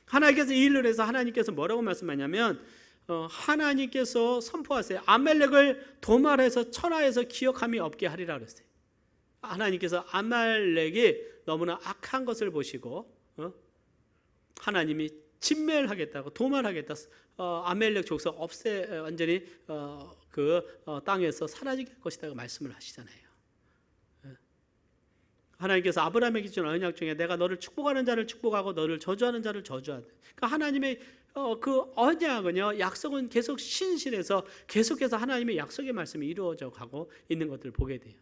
하나님께서 이 일을 해서 하나님께서 뭐라고 말씀하냐면 하나님께서 선포하세요. 아말렉을 도말해서 천하에서 기억함이 없게 하리라 그랬어요. 하나님께서 아말렉이 너무나 악한 것을 보시고 하나님이 진멸하겠다고, 도말하겠다, 아말렉 족속 완전히 땅에서 사라지게 할 것이라고 말씀을 하시잖아요. 하나님께서 아브라함에게 준 언약 중에 내가 너를 축복하는 자를 축복하고 너를 저주하는 자를 저주하다. 그러니까 하나님의 그 언약은요, 약속은 계속 신실해서 계속해서 하나님의 약속의 말씀이 이루어져 가고 있는 것들을 보게 돼요.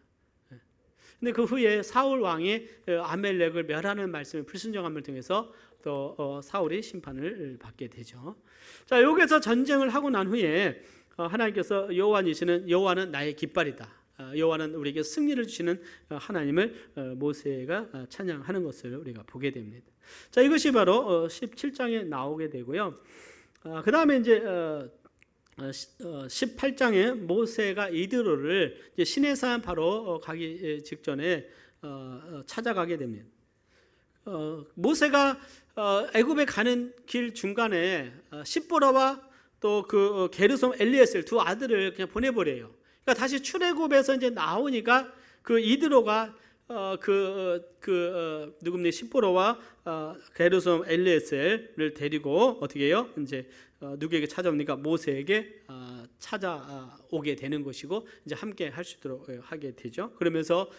근데 그 후에 사울 왕이 아말렉을 멸하는 말씀의 불순종함을 통해서 또 사울이 심판을 받게 되죠. 자, 여기서 전쟁을 하고 난 후에 하나님께서 여호와는 나의 깃발이다. 여호와는 우리에게 승리를 주시는 하나님을 모세가 찬양하는 것을 우리가 보게 됩니다. 자, 이것이 바로 17장에 나오게 되고요. 그 다음에 이제 18장에 모세가 이드로를 시내산 바로 가기 직전에 찾아가게 됩니다. 모세가 애굽에 가는 길 중간에 십보라와 또 그 게르솜 엘리에셀 두 아들을 그냥 보내버려요. 그러니까 다시 출애굽에서 이제 나오니까 그 이드로가 누굽니까 십보라와 게르솜 엘리에셀을 데리고 어떻게 해요? 이제 누구에게 찾아옵니까? 모세에게 찾아오게 되는 것이고 이제 함께 할 수 있도록 하게 되죠. 그러면서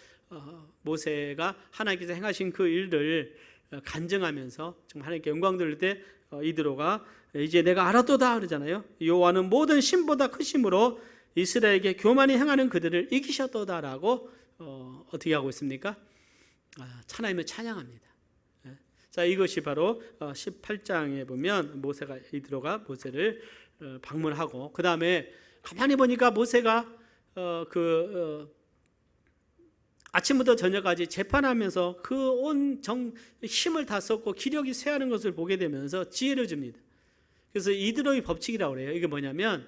모세가 하나님께서 행하신 그 일을 간증하면서 정말 하나님께 영광 돌릴 때 이드로가 이제 내가 알았도다 그러잖아요. 여호와는 모든 신보다 크심으로 이스라엘에게 교만히 행하는 그들을 이기셨도다라고 어떻게 하고 있습니까? 하나님을 찬양합니다. 자, 이것이 바로 18장에 보면 이드로가 모세를 방문하고 그 다음에 가만히 보니까 모세가 아침부터 저녁까지 재판하면서 그 온 힘을 다 썼고 기력이 쇠하는 것을 보게 되면서 지혜를 줍니다. 그래서 이드로의 법칙이라고 그래요. 이게 뭐냐면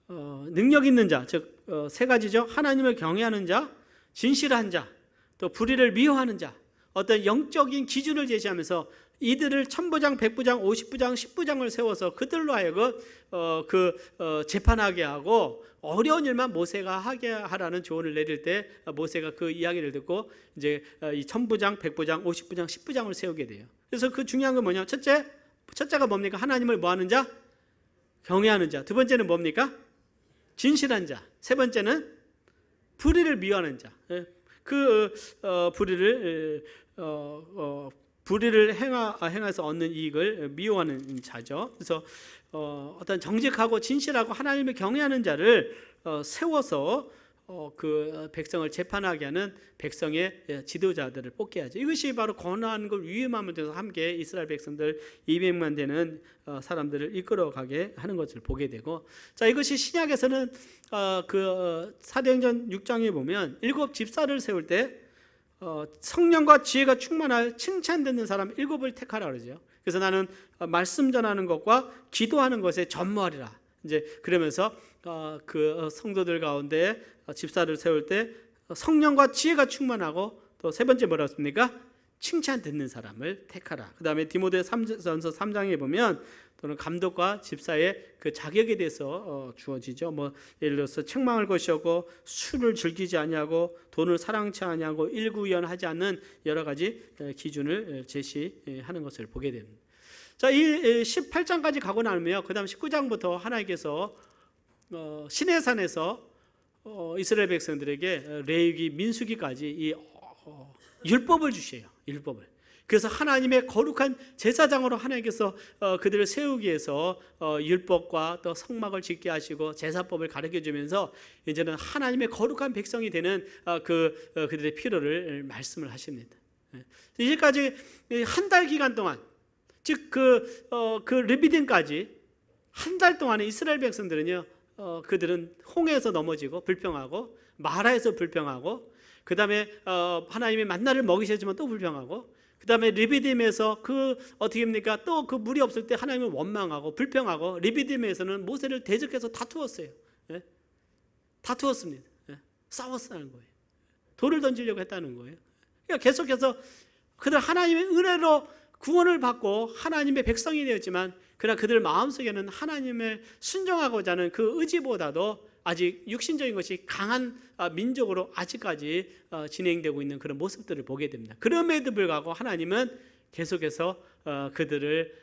능력 있는 자, 즉 세 가지죠. 하나님을 경외하는 자, 진실한 자, 또 불의를 미워하는 자, 어떤 영적인 기준을 제시하면서 이들을 천부장, 백부장, 50부장, 10부장을 세워서 그들로 하여금 재판하게 하고 어려운 일만 모세가 하게 하라는 조언을 내릴 때 모세가 그 이야기를 듣고 이제 이 천부장, 백부장, 50부장, 10부장을 세우게 돼요. 그래서 그 중요한 건 뭐냐? 첫째가 뭡니까? 하나님을 뭐하는 자? 경외하는 자. 두 번째는 뭡니까? 진실한 자. 세 번째는 불의를 미워하는 자. 불의를 행해서 얻는 이익을 미워하는 자죠. 그래서 어떤 정직하고 진실하고 하나님을 경외하는 자를 세워서 그 백성을 재판하게 하는 백성의 지도자들을 뽑게 하죠. 이것이 바로 고난과 위험함을 통해서 함께 이스라엘 백성들 200만 되는 사람들을 이끌어가게 하는 것을 보게 되고, 자, 이것이 신약에서는 사도행전 6장에 보면 7 집사를 세울 때 성령과 지혜가 충만할 칭찬 듣는 사람 7을 택하라 그러죠. 그래서 나는 말씀 전하는 것과 기도하는 것에 전무하리라. 이제 그러면서 그 성도들 가운데 집사를 세울 때 성령과 지혜가 충만하고 또 세 번째 뭐라고 했습니까? 칭찬 듣는 사람을 택하라. 그 다음에 디모데전서 3장에 보면 또는 감독과 집사의 그 자격에 대해서 주어지죠. 뭐 예를 들어서 책망할 것이 없고 술을 즐기지 아니하고 돈을 사랑치 아니하고 일구연하지 않는 여러 가지 기준을 제시하는 것을 보게 됩니다. 자, 이 18장까지 가고 나면 그 다음 19장부터 하나님께서 시내산에서 이스라엘 백성들에게 레위기, 민수기까지 이 율법을 주셔요. 율법을. 그래서 하나님의 거룩한 제사장으로 하나님께서 그들을 세우기 위해서 율법과 또 성막을 짓게 하시고 제사법을 가르쳐 주면서 이제는 하나님의 거룩한 백성이 되는 그들의 필요를 말씀을 하십니다. 이제까지 한 달 기간 동안, 즉 그 르비딤까지 한 달 동안에 이스라엘 백성들은요, 그들은 홍해에서 넘어지고 불평하고 마라에서 불평하고 그 다음에 하나님의 만나를 먹이셨지만 또 불평하고 그 다음에 르비딤에서 어떻게 합니까? 또 그 물이 없을 때 하나님을 원망하고 불평하고 르비딤에서는 모세를 대적해서 다투었어요. 예? 다투었습니다. 싸웠다는 거예요. 돌을 던지려고 했다는 거예요. 그러니까 계속해서 그들 하나님의 은혜로 구원을 받고 하나님의 백성이 되었지만 그러나 그들 마음속에는 하나님을 순종하고자 하는 그 의지보다도 아직 육신적인 것이 강한 민족으로 아직까지 진행되고 있는 그런 모습들을 보게 됩니다. 그럼에도 불구하고 하나님은 계속해서 그들을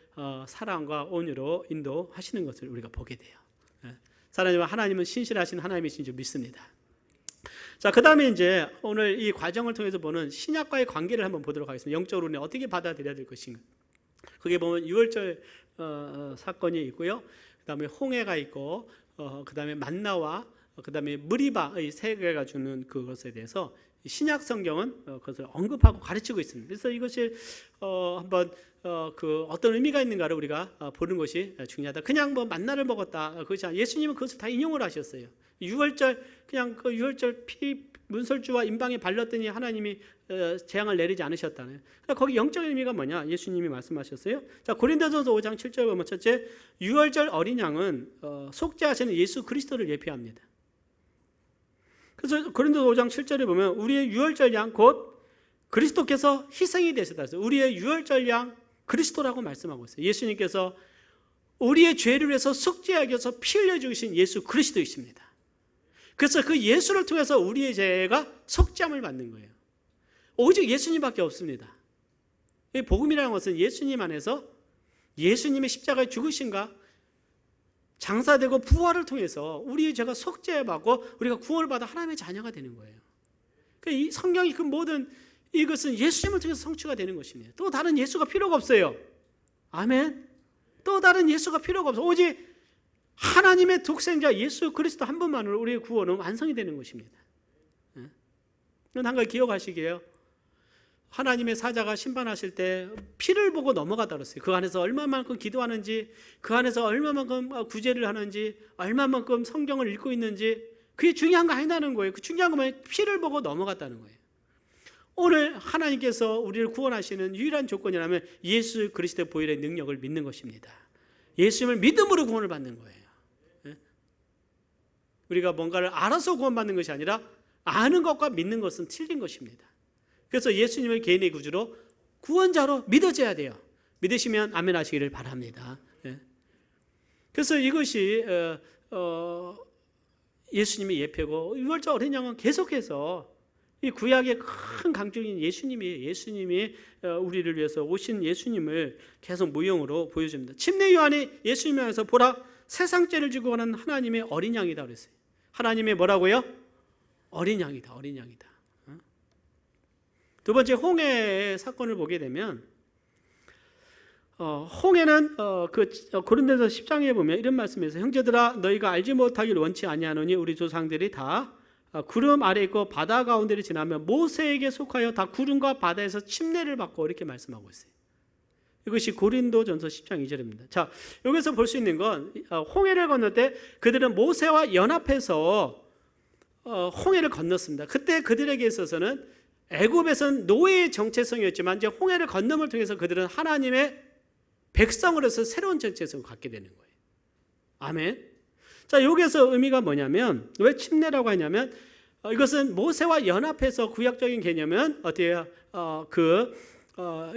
사랑과 온유로 인도하시는 것을 우리가 보게 돼요. 하나님은 신실하신 하나님이신 줄 믿습니다. 자, 그 다음에 이제 오늘 이 과정을 통해서 보는 신약과의 관계를 한번 보도록 하겠습니다. 영적으로 우리는 어떻게 받아들여야 될 것인가. 거기에 보면 유월절 사건이 있고요. 그 다음에 홍해가 있고, 그 다음에 만나와 그 다음에 무리바 이 세 개가 주는 그것에 대해서 신약 성경은 그것을 언급하고 가르치고 있습니다. 그래서 이것이 한번 그 어떤 의미가 있는가를 우리가 보는 것이 중요하다. 그냥 뭐 만나를 먹었다 그것이 아니라 예수님은 그것을 다 인용을 하셨어요. 유월절 그냥 그 유월절 피 문설주와 임방에 발랐더니 하나님이 재앙을 내리지 않으셨다는. 그러니까 거기 영적인 의미가 뭐냐? 예수님이 말씀하셨어요. 자, 고린도전서 5장 7절 보면 첫째, 유월절 어린 양은 속죄하시는 예수 그리스도를 예표합니다. 그래서 고린도서 5장 7절에 보면 우리의 유월절 양 곧 그리스도께서 희생이 되셨다. 우리의 유월절 양 그리스도라고 말씀하고 있어요. 예수님께서 우리의 죄를 위해서 속죄하기 위해서 피 흘려 주신 예수 그리스도이십니다. 그래서 그 예수를 통해서 우리의 죄가 속죄함을 받는 거예요. 오직 예수님밖에 없습니다. 이 복음이라는 것은 예수님 안에서 예수님의 십자가의 죽으심과 장사되고 부활을 통해서 우리의 죄가 속죄받고 우리가 구원을 받아 하나님의 자녀가 되는 거예요. 이 성경이 그 모든 이것은 예수님을 통해서 성취가 되는 것입니다. 또 다른 예수가 필요가 없어요. 아멘. 또 다른 예수가 필요가 없어요. 오직 하나님의 독생자 예수 그리스도 한 분만으로 우리의 구원은 완성이 되는 것입니다. 그런 한 가지 기억하시게요. 하나님의 사자가 심판하실 때 피를 보고 넘어가다 그랬어요. 그 안에서 얼마만큼 기도하는지, 그 안에서 얼마만큼 구제를 하는지, 얼마만큼 성경을 읽고 있는지, 그게 중요한 거 아니라는 거예요. 그 중요한 건 피를 보고 넘어갔다는 거예요. 오늘 하나님께서 우리를 구원하시는 유일한 조건이라면 예수 그리스도의 보혈의 능력을 믿는 것입니다. 예수님을 믿음으로 구원을 받는 거예요. 우리가 뭔가를 알아서 구원받는 것이 아니라 아는 것과 믿는 것은 틀린 것입니다. 그래서 예수님을 개인의 구주로 구원자로 믿어져야 돼요. 믿으시면 아멘 하시기를 바랍니다. 그래서 이것이 예수님의 예표고 유월절 어린 양은 계속해서 이 구약의 큰 강조인 예수님이 우리를 위해서 오신 예수님을 계속 모형으로 보여줍니다. 침례 요한이 예수님을 향해서 보라 세상 죄를 지고 가는 하나님의 어린 양이다 그랬어요. 하나님의 뭐라고요? 어린 양이다. 어린 양이다. 두 번째 홍해의 사건을 보게 되면 홍해는 고린도서 10장에 보면 이런 말씀에서 형제들아 너희가 알지 못하기를 원치 아니하노니 우리 조상들이 다 구름 아래 있고 바다 가운데를 지나면 모세에게 속하여 다 구름과 바다에서 침례를 받고 이렇게 말씀하고 있어요. 이것이 고린도전서 10장 2절입니다. 자, 여기서 볼 수 있는 건 홍해를 건널 때 그들은 모세와 연합해서 홍해를 건넜습니다. 그때 그들에게 있어서는 애굽에서는 노예의 정체성이었지만 이제 홍해를 건너을 통해서 그들은 하나님의 백성으로서 새로운 정체성을 갖게 되는 거예요. 아멘. 자, 여기서 의미가 뭐냐면 왜 침례라고 하냐면 이것은 모세와 연합해서 구약적인 개념은 어때요?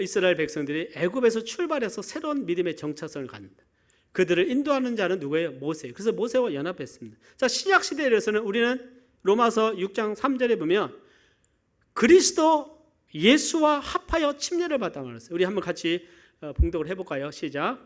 이스라엘 백성들이 애굽에서 출발해서 새로운 믿음의 정체성을 갖는다. 그들을 인도하는 자는 누구예요? 모세. 그래서 모세와 연합했습니다. 자, 신약 시대에서는 우리는 로마서 6장 3절에 보면 그리스도 예수와 합하여 침례를 받았다고 말했어요. 우리 한번 같이 봉독을 해볼까요? 시작.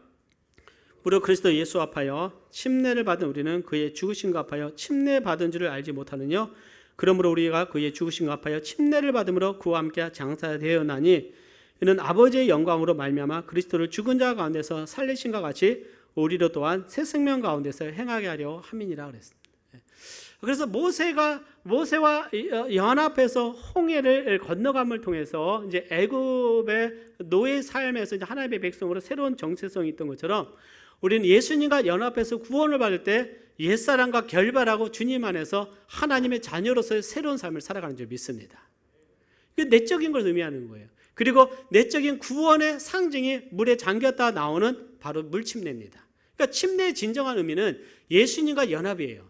무릇 그리스도 예수와 합하여 침례를 받은 우리는 그의 죽으심과 합하여 침례 받은 줄을 알지 못하느냐? 그러므로 우리가 그의 죽으심과 합하여 침례를 받음으로 그와 함께 장사되었나니 이는 아버지의 영광으로 말미암아 그리스도를 죽은 자 가운데서 살리신과 같이 우리로 또한 새 생명 가운데서 행하게 하려 함이니라 그랬습니다. 그래서 모세와 연합해서 홍해를 건너감을 통해서 이제 애굽의 노예 삶에서 이제 하나님의 백성으로 새로운 정체성이 있던 것처럼 우리는 예수님과 연합해서 구원을 받을 때 옛사람과 결별하고 주님 안에서 하나님의 자녀로서의 새로운 삶을 살아가는 줄 믿습니다. 그 내적인 걸 의미하는 거예요. 그리고 내적인 구원의 상징이 물에 잠겼다 나오는 바로 물침례입니다. 그러니까 침례의 진정한 의미는 예수님과 연합이에요.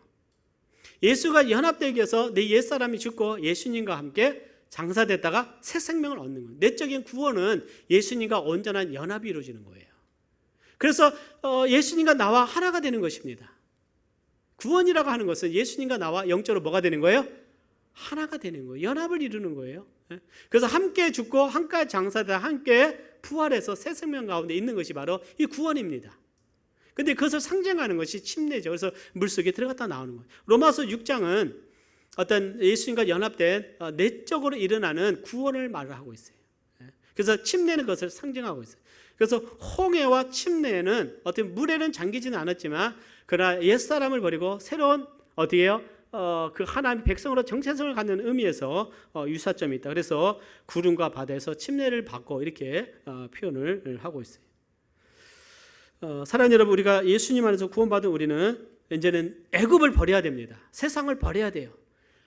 예수가 연합되기 위해서 내 옛사람이 죽고 예수님과 함께 장사됐다가 새 생명을 얻는 거예요. 내적인 구원은 예수님과 온전한 연합이 이루어지는 거예요. 그래서 예수님과 나와 하나가 되는 것입니다. 구원이라고 하는 것은 예수님과 나와 영적으로 뭐가 되는 거예요? 하나가 되는 거예요. 연합을 이루는 거예요. 그래서 함께 죽고 함께 장사되다 함께 부활해서 새 생명 가운데 있는 것이 바로 이 구원입니다. 근데 그것을 상징하는 것이 침례죠. 그래서 물속에 들어갔다 나오는 거예요. 로마서 6장은 어떤 예수님과 연합된 내적으로 일어나는 구원을 말을 하고 있어요. 그래서 침례는 그것을 상징하고 있어요. 그래서 홍해와 침례는 어떻게 물에는 잠기지는 않았지만 그러나 옛사람을 버리고 새로운 어디에요? 그 하나님 백성으로 정체성을 갖는 의미에서 유사점이 있다. 그래서 구름과 바다에서 침례를 받고 이렇게 표현을 하고 있어요. 사랑하는 여러분, 우리가 예수님 안에서 구원받은 우리는 이제는 애굽을 버려야 됩니다. 세상을 버려야 돼요.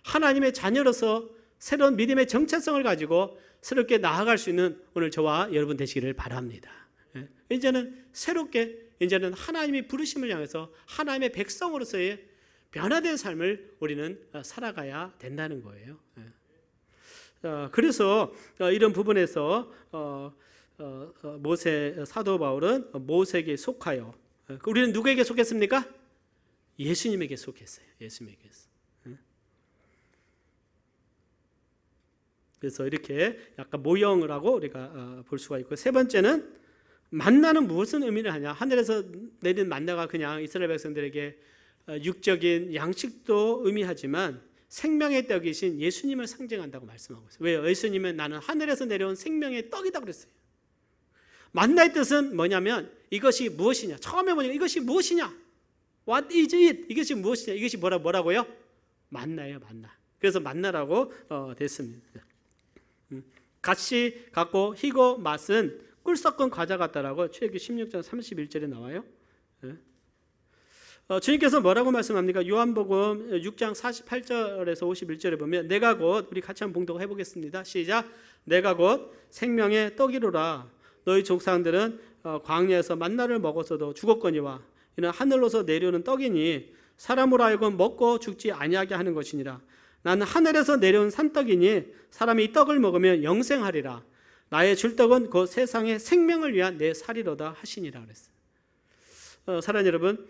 하나님의 자녀로서 새로운 믿음의 정체성을 가지고 새롭게 나아갈 수 있는 오늘 저와 여러분 되시기를 바랍니다. 이제는 새롭게 이제는 하나님이 부르심을 향해서 하나님의 백성으로서의 변화된 삶을 우리는 살아가야 된다는 거예요. 그래서 이런 부분에서 모세 사도 바울은 모세에게 속하여, 우리는 누구에게 속했습니까? 예수님에게 속했어요. 예수님에게. 그래서 이렇게 약간 모형을 하고 우리가 볼 수가 있고, 세 번째는 만나는 무슨 의미를 하냐? 하늘에서 내린 만나가 그냥 이스라엘 백성들에게 육적인 양식도 의미하지만 생명의 떡이신 예수님을 상징한다고 말씀하고 있어요. 왜요? 예수님은 나는 하늘에서 내려온 생명의 떡이다 그랬어요. 만나의 뜻은 뭐냐면 이것이 무엇이냐? 처음에 보니까 이것이 무엇이냐? What is it? 이것이 무엇이냐? 이것이 뭐라고요? 만나예요, 만나. 그래서 만나라고 됐습니다. 같이 갖고 희고 맛은 꿀 섞은 과자 같다라고 출애굽기 16장 31절에 나와요. 주님께서 뭐라고 말씀합니까? 요한복음 6장 48절에서 51절에 보면 내가 곧, 우리 같이 한번 봉독해 보겠습니다. 시작. 내가 곧 생명의 떡이로라. 너희 족상들은 광야에서 만나를 먹어서도 죽었거니와 이는 하늘로서 내려오는 떡이니 사람으로 하여금 먹고 죽지 아니하게 하는 것이니라. 나는 하늘에서 내려온 산떡이니 사람이 이 떡을 먹으면 영생하리라. 나의 줄 떡은 그 세상의 생명을 위한 내 살이로다 하시니라 그랬어요. 사랑하는 여러분,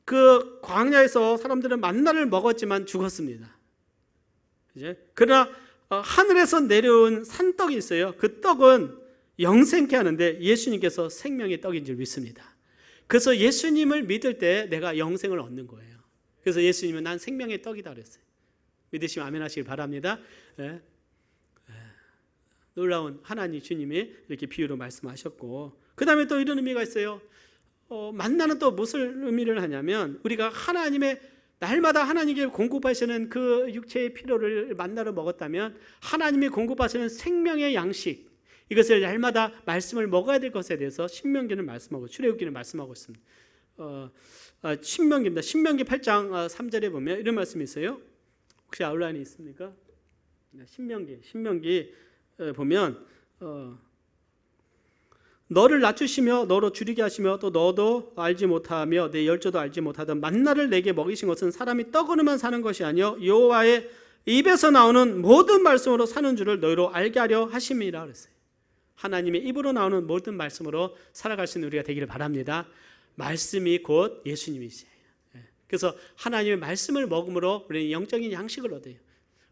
그 광야에서 사람들은 만나를 먹었지만 죽었습니다. 그러나 하늘에서 내려온 산떡이 있어요. 그 떡은 영생케 하는데 예수님께서 생명의 떡인 줄 믿습니다. 그래서 예수님을 믿을 때 내가 영생을 얻는 거예요. 그래서 예수님은 난 생명의 떡이다 그랬어요. 믿으시면 아멘 하시길 바랍니다. 놀라운 하나님 주님이 이렇게 비유로 말씀하셨고, 그 다음에 또 이런 의미가 있어요. 만나는 또 무슨 의미를 하냐면 우리가 하나님의 날마다 하나님께 공급하시는 그 육체의 필요를 만나러 먹었다면 하나님이 공급하시는 생명의 양식, 이것을 날마다 말씀을 먹어야 될 것에 대해서 신명기는 말씀하고 출애굽기는 말씀하고 있습니다. 신명기입니다. 신명기 8장 3절에 보면 이런 말씀이 있어요. 혹시 아웃라인이 있습니까? 신명기 보면 너를 낮추시며 너로 줄이게 하시며 또 너도 알지 못하며 내 열조도 알지 못하던 만나를 내게 먹이신 것은 사람이 떡으로만 사는 것이 아니요 여호와의 입에서 나오는 모든 말씀으로 사는 줄을 너희로 알게 하려 하심이라 그랬어요. 하나님의 입으로 나오는 모든 말씀으로 살아갈 수 있는 우리가 되기를 바랍니다. 말씀이 곧 예수님이세요. 그래서 하나님의 말씀을 먹음으로 우리는 영적인 양식을 얻어요.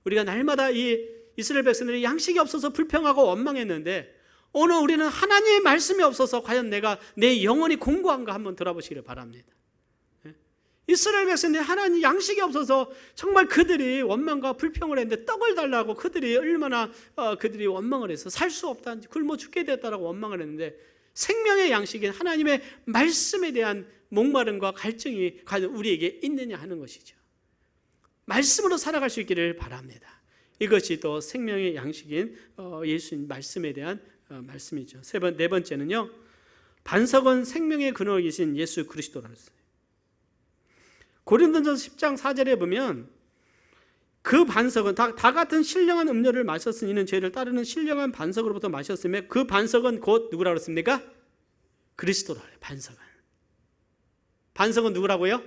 우리가 날마다 이 이스라엘 백성들이 양식이 없어서 불평하고 원망했는데 오늘 우리는 하나님의 말씀이 없어서 과연 내가 내 영혼이 공고한가 한번 돌아보시기를 바랍니다. 이스라엘 백성들이 하나님 양식이 없어서 정말 그들이 원망과 불평을 했는데 떡을 달라고 그들이 얼마나 그들이 원망을 해서 살 수 없다, 굶어 죽게 됐다라고 원망을 했는데 생명의 양식인 하나님의 말씀에 대한 목마름과 갈증이 과연 우리에게 있느냐 하는 것이죠. 말씀으로 살아갈 수 있기를 바랍니다. 이것이 또 생명의 양식인 예수님 말씀에 대한 말씀이죠. 네 번째는요, 반석은 생명의 근원이신 예수 그리스도라는 것이에요. 고린도전서 10장 4절에 보면 그 반석은 다 같은 신령한 음료를 마셨으니 이는 죄를 따르는 신령한 반석으로부터 마셨으며 그 반석은 곧 누구라고 그랬습니까? 그리스도라. 반석은 누구라고요?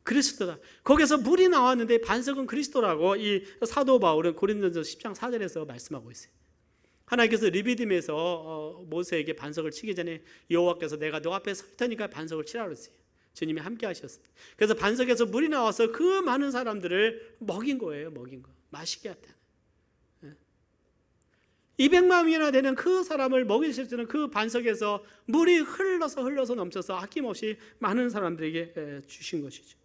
그리스도다. 거기서 물이 나왔는데 반석은 그리스도라고 이 사도 바울은 고린도전서 10장 4절에서 말씀하고 있어요. 하나님께서 르비딤에서 모세에게 반석을 치기 전에 여호와께서 내가 너 앞에 설 테니까 반석을 치라 그랬어요. 주님이 함께 하셨습니다. 그래서 반석에서 물이 나와서 그 많은 사람들을 먹인 거예요. 먹인 거. 마시게 했다. 200만 명이나 되는 그 사람을 먹이실 때는 그 반석에서 물이 흘러서 넘쳐서 아낌없이 많은 사람들에게 주신 것이죠.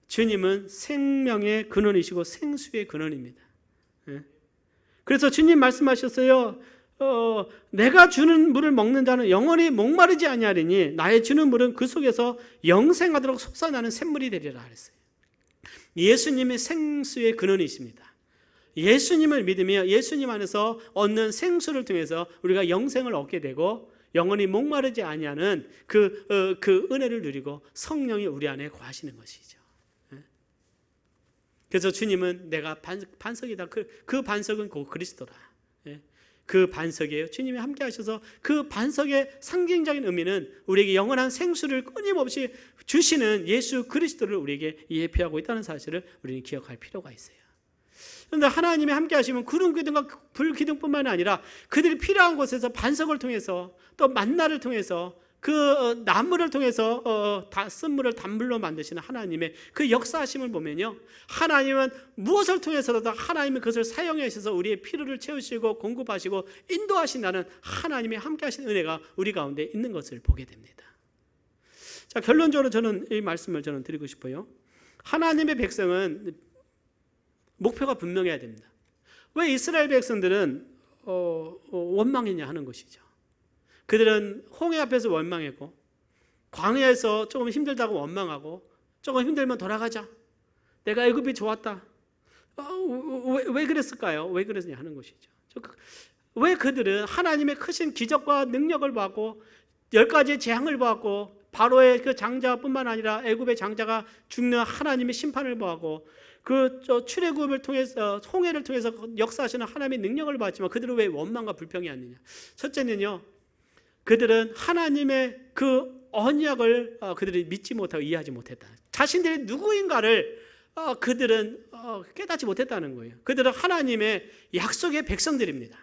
주님은 생명의 근원이시고 생수의 근원입니다. 그래서 주님 말씀하셨어요. 내가 주는 물을 먹는 자는 영원히 목마르지 아니하리니 나의 주는 물은 그 속에서 영생하도록 솟아나는 샘물이 되리라 그랬어요. 예수님이 생수의 근원이십니다. 예수님을 믿으며 예수님 안에서 얻는 생수를 통해서 우리가 영생을 얻게 되고 영원히 목마르지 아니하는 그 은혜를 누리고 성령이 우리 안에 거하시는 것이죠. 그래서 주님은 내가 반석이다. 그 반석은 곧 그리스도라. 그 반석이에요. 주님이 함께 하셔서 그 반석의 상징적인 의미는 우리에게 영원한 생수를 끊임없이 주시는 예수 그리스도를 우리에게 예표하고 있다는 사실을 우리는 기억할 필요가 있어요. 그런데 하나님이 함께 하시면 구름 기둥과 불 기둥뿐만 아니라 그들이 필요한 곳에서 반석을 통해서 또 만나를 통해서 그 나무를 통해서 쓴물을 단물로 만드시는 하나님의 그 역사하심을 보면요, 하나님은 무엇을 통해서라도 하나님은 그것을 사용하셔서 우리의 필요를 채우시고 공급하시고 인도하신다는 하나님의 함께 하신 은혜가 우리 가운데 있는 것을 보게 됩니다. 자, 결론적으로 저는 이 말씀을 드리고 싶어요. 하나님의 백성은 목표가 분명해야 됩니다. 왜 이스라엘 백성들은 원망했냐 하는 것이죠. 그들은 홍해 앞에서 원망했고 광야에서 조금 힘들다고 원망하고 조금 힘들면 돌아가자. 내가 애굽이 좋았다. 왜 그랬을까요? 왜 그랬냐 하는 것이죠. 왜 그들은 하나님의 크신 기적과 능력을 받고 10가지의 재앙을 받고 바로의 그 장자뿐만 아니라 애굽의 장자가 죽는 하나님의 심판을 받고 그 출애굽을 통해서 홍해를 통해서 역사하시는 하나님의 능력을 받지만 그들은 왜 원망과 불평이 아니냐? 첫째는요, 그들은 하나님의 그 언약을 그들이 믿지 못하고 이해하지 못했다. 자신들이 누구인가를 그들은 깨닫지 못했다는 거예요. 그들은 하나님의 약속의 백성들입니다.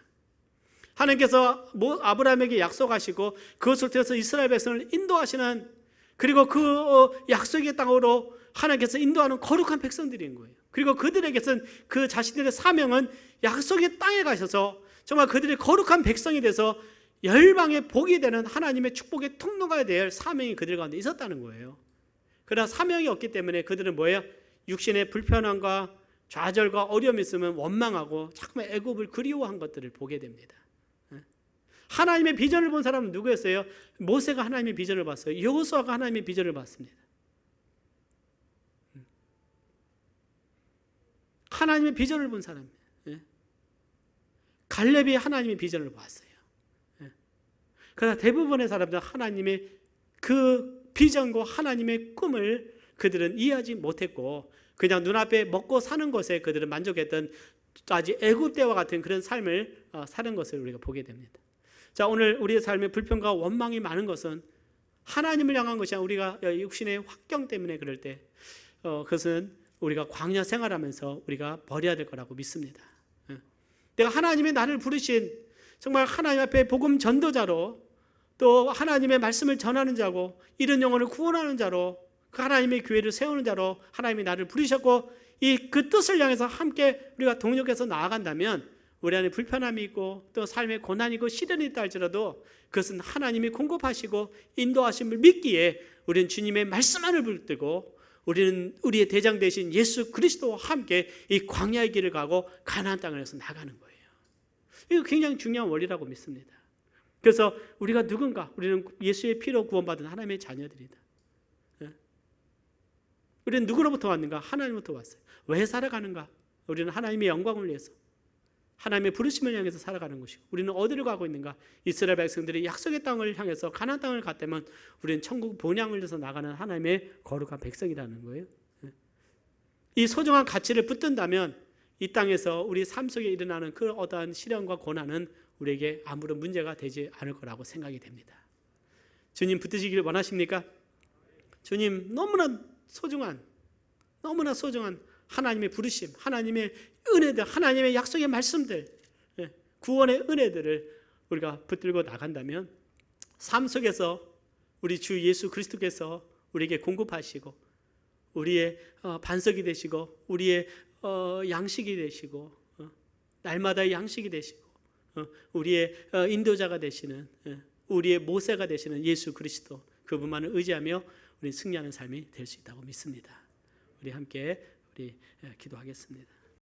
하나님께서 아브라함에게 약속하시고 그것을 통해서 이스라엘 백성을 인도하시는, 그리고 그 약속의 땅으로 하나님께서 인도하는 거룩한 백성들인 거예요. 그리고 그들에게서는 그 자신들의 사명은 약속의 땅에 가셔서 정말 그들이 거룩한 백성이 돼서 열방의 복이 되는 하나님의 축복의 통로가 될 사명이 그들 가운데 있었다는 거예요. 그러나 사명이 없기 때문에 그들은 뭐예요? 육신의 불편함과 좌절과 어려움이 있으면 원망하고 자꾸만 애굽을 그리워한 것들을 보게 됩니다. 하나님의 비전을 본 사람은 누구였어요? 모세가 하나님의 비전을 봤어요. 여호수아가 하나님의 비전을 봤습니다. 하나님의 비전을 본 사람. 갈렙이 하나님의 비전을 봤어요. 그러나 대부분의 사람들은 하나님의 그 비전과 하나님의 꿈을 그들은 이해하지 못했고 그냥 눈앞에 먹고 사는 것에 그들은 만족했던 아주 애굽 때와 같은 그런 삶을 사는 것을 우리가 보게 됩니다. 자, 오늘 우리의 삶에 불평과 원망이 많은 것은 하나님을 향한 것이 아니라 우리가 육신의 환경 때문에 그럴 때 그것은 우리가 광야 생활하면서 우리가 버려야 될 거라고 믿습니다. 내가 하나님의 나를 부르신 정말 하나님 앞에 복음 전도자로 또 하나님의 말씀을 전하는 자고 이런 영혼을 구원하는 자로 그 하나님의 교회를 세우는 자로 하나님이 나를 부르셨고 그 뜻을 향해서 함께 우리가 동력해서 나아간다면 우리 안에 불편함이 있고 또 삶의 고난이 있고 시련이 있다 할지라도 그것은 하나님이 공급하시고 인도하심을 믿기에 우리는 주님의 말씀 안을 붙들고 우리는 우리의 대장 되신 예수 그리스도와 함께 이 광야의 길을 가고 가나안 땅에서 나가는 거예요. 이거 굉장히 중요한 원리라고 믿습니다. 그래서 우리가 누군가, 우리는 예수의 피로 구원받은 하나님의 자녀들이다. 우리는 누구로부터 왔는가? 하나님부터 왔어요. 왜 살아가는가? 우리는 하나님의 영광을 위해서 하나님의 부르심을 향해서 살아가는 것이고 우리는 어디로 가고 있는가? 이스라엘 백성들이 약속의 땅을 향해서 가나안 땅을 갔다면 우리는 천국 본향을 위해서 나가는 하나님의 거룩한 백성이라는 거예요. 이 소중한 가치를 붙든다면 이 땅에서 우리 삶 속에 일어나는 그 어떠한 시련과 고난은 우리에게 아무런 문제가 되지 않을 거라고 생각이 됩니다. 주님 붙드시기를 원하십니까? 주님 너무나 소중한 너무나 소중한 하나님의 부르심, 하나님의 은혜들, 하나님의 약속의 말씀들, 구원의 은혜들을 우리가 붙들고 나간다면 삶 속에서 우리 주 예수 그리스도께서 우리에게 공급하시고 우리의 반석이 되시고 우리의 양식이 되시고 날마다의 양식이 되시고 우리의 인도자가 되시는, 우리의 모세가 되시는 예수 그리스도, 그분만을 의지하며 우리 승리하는 삶이 될 수 있다고 믿습니다. 우리 함께 기도하겠습니다.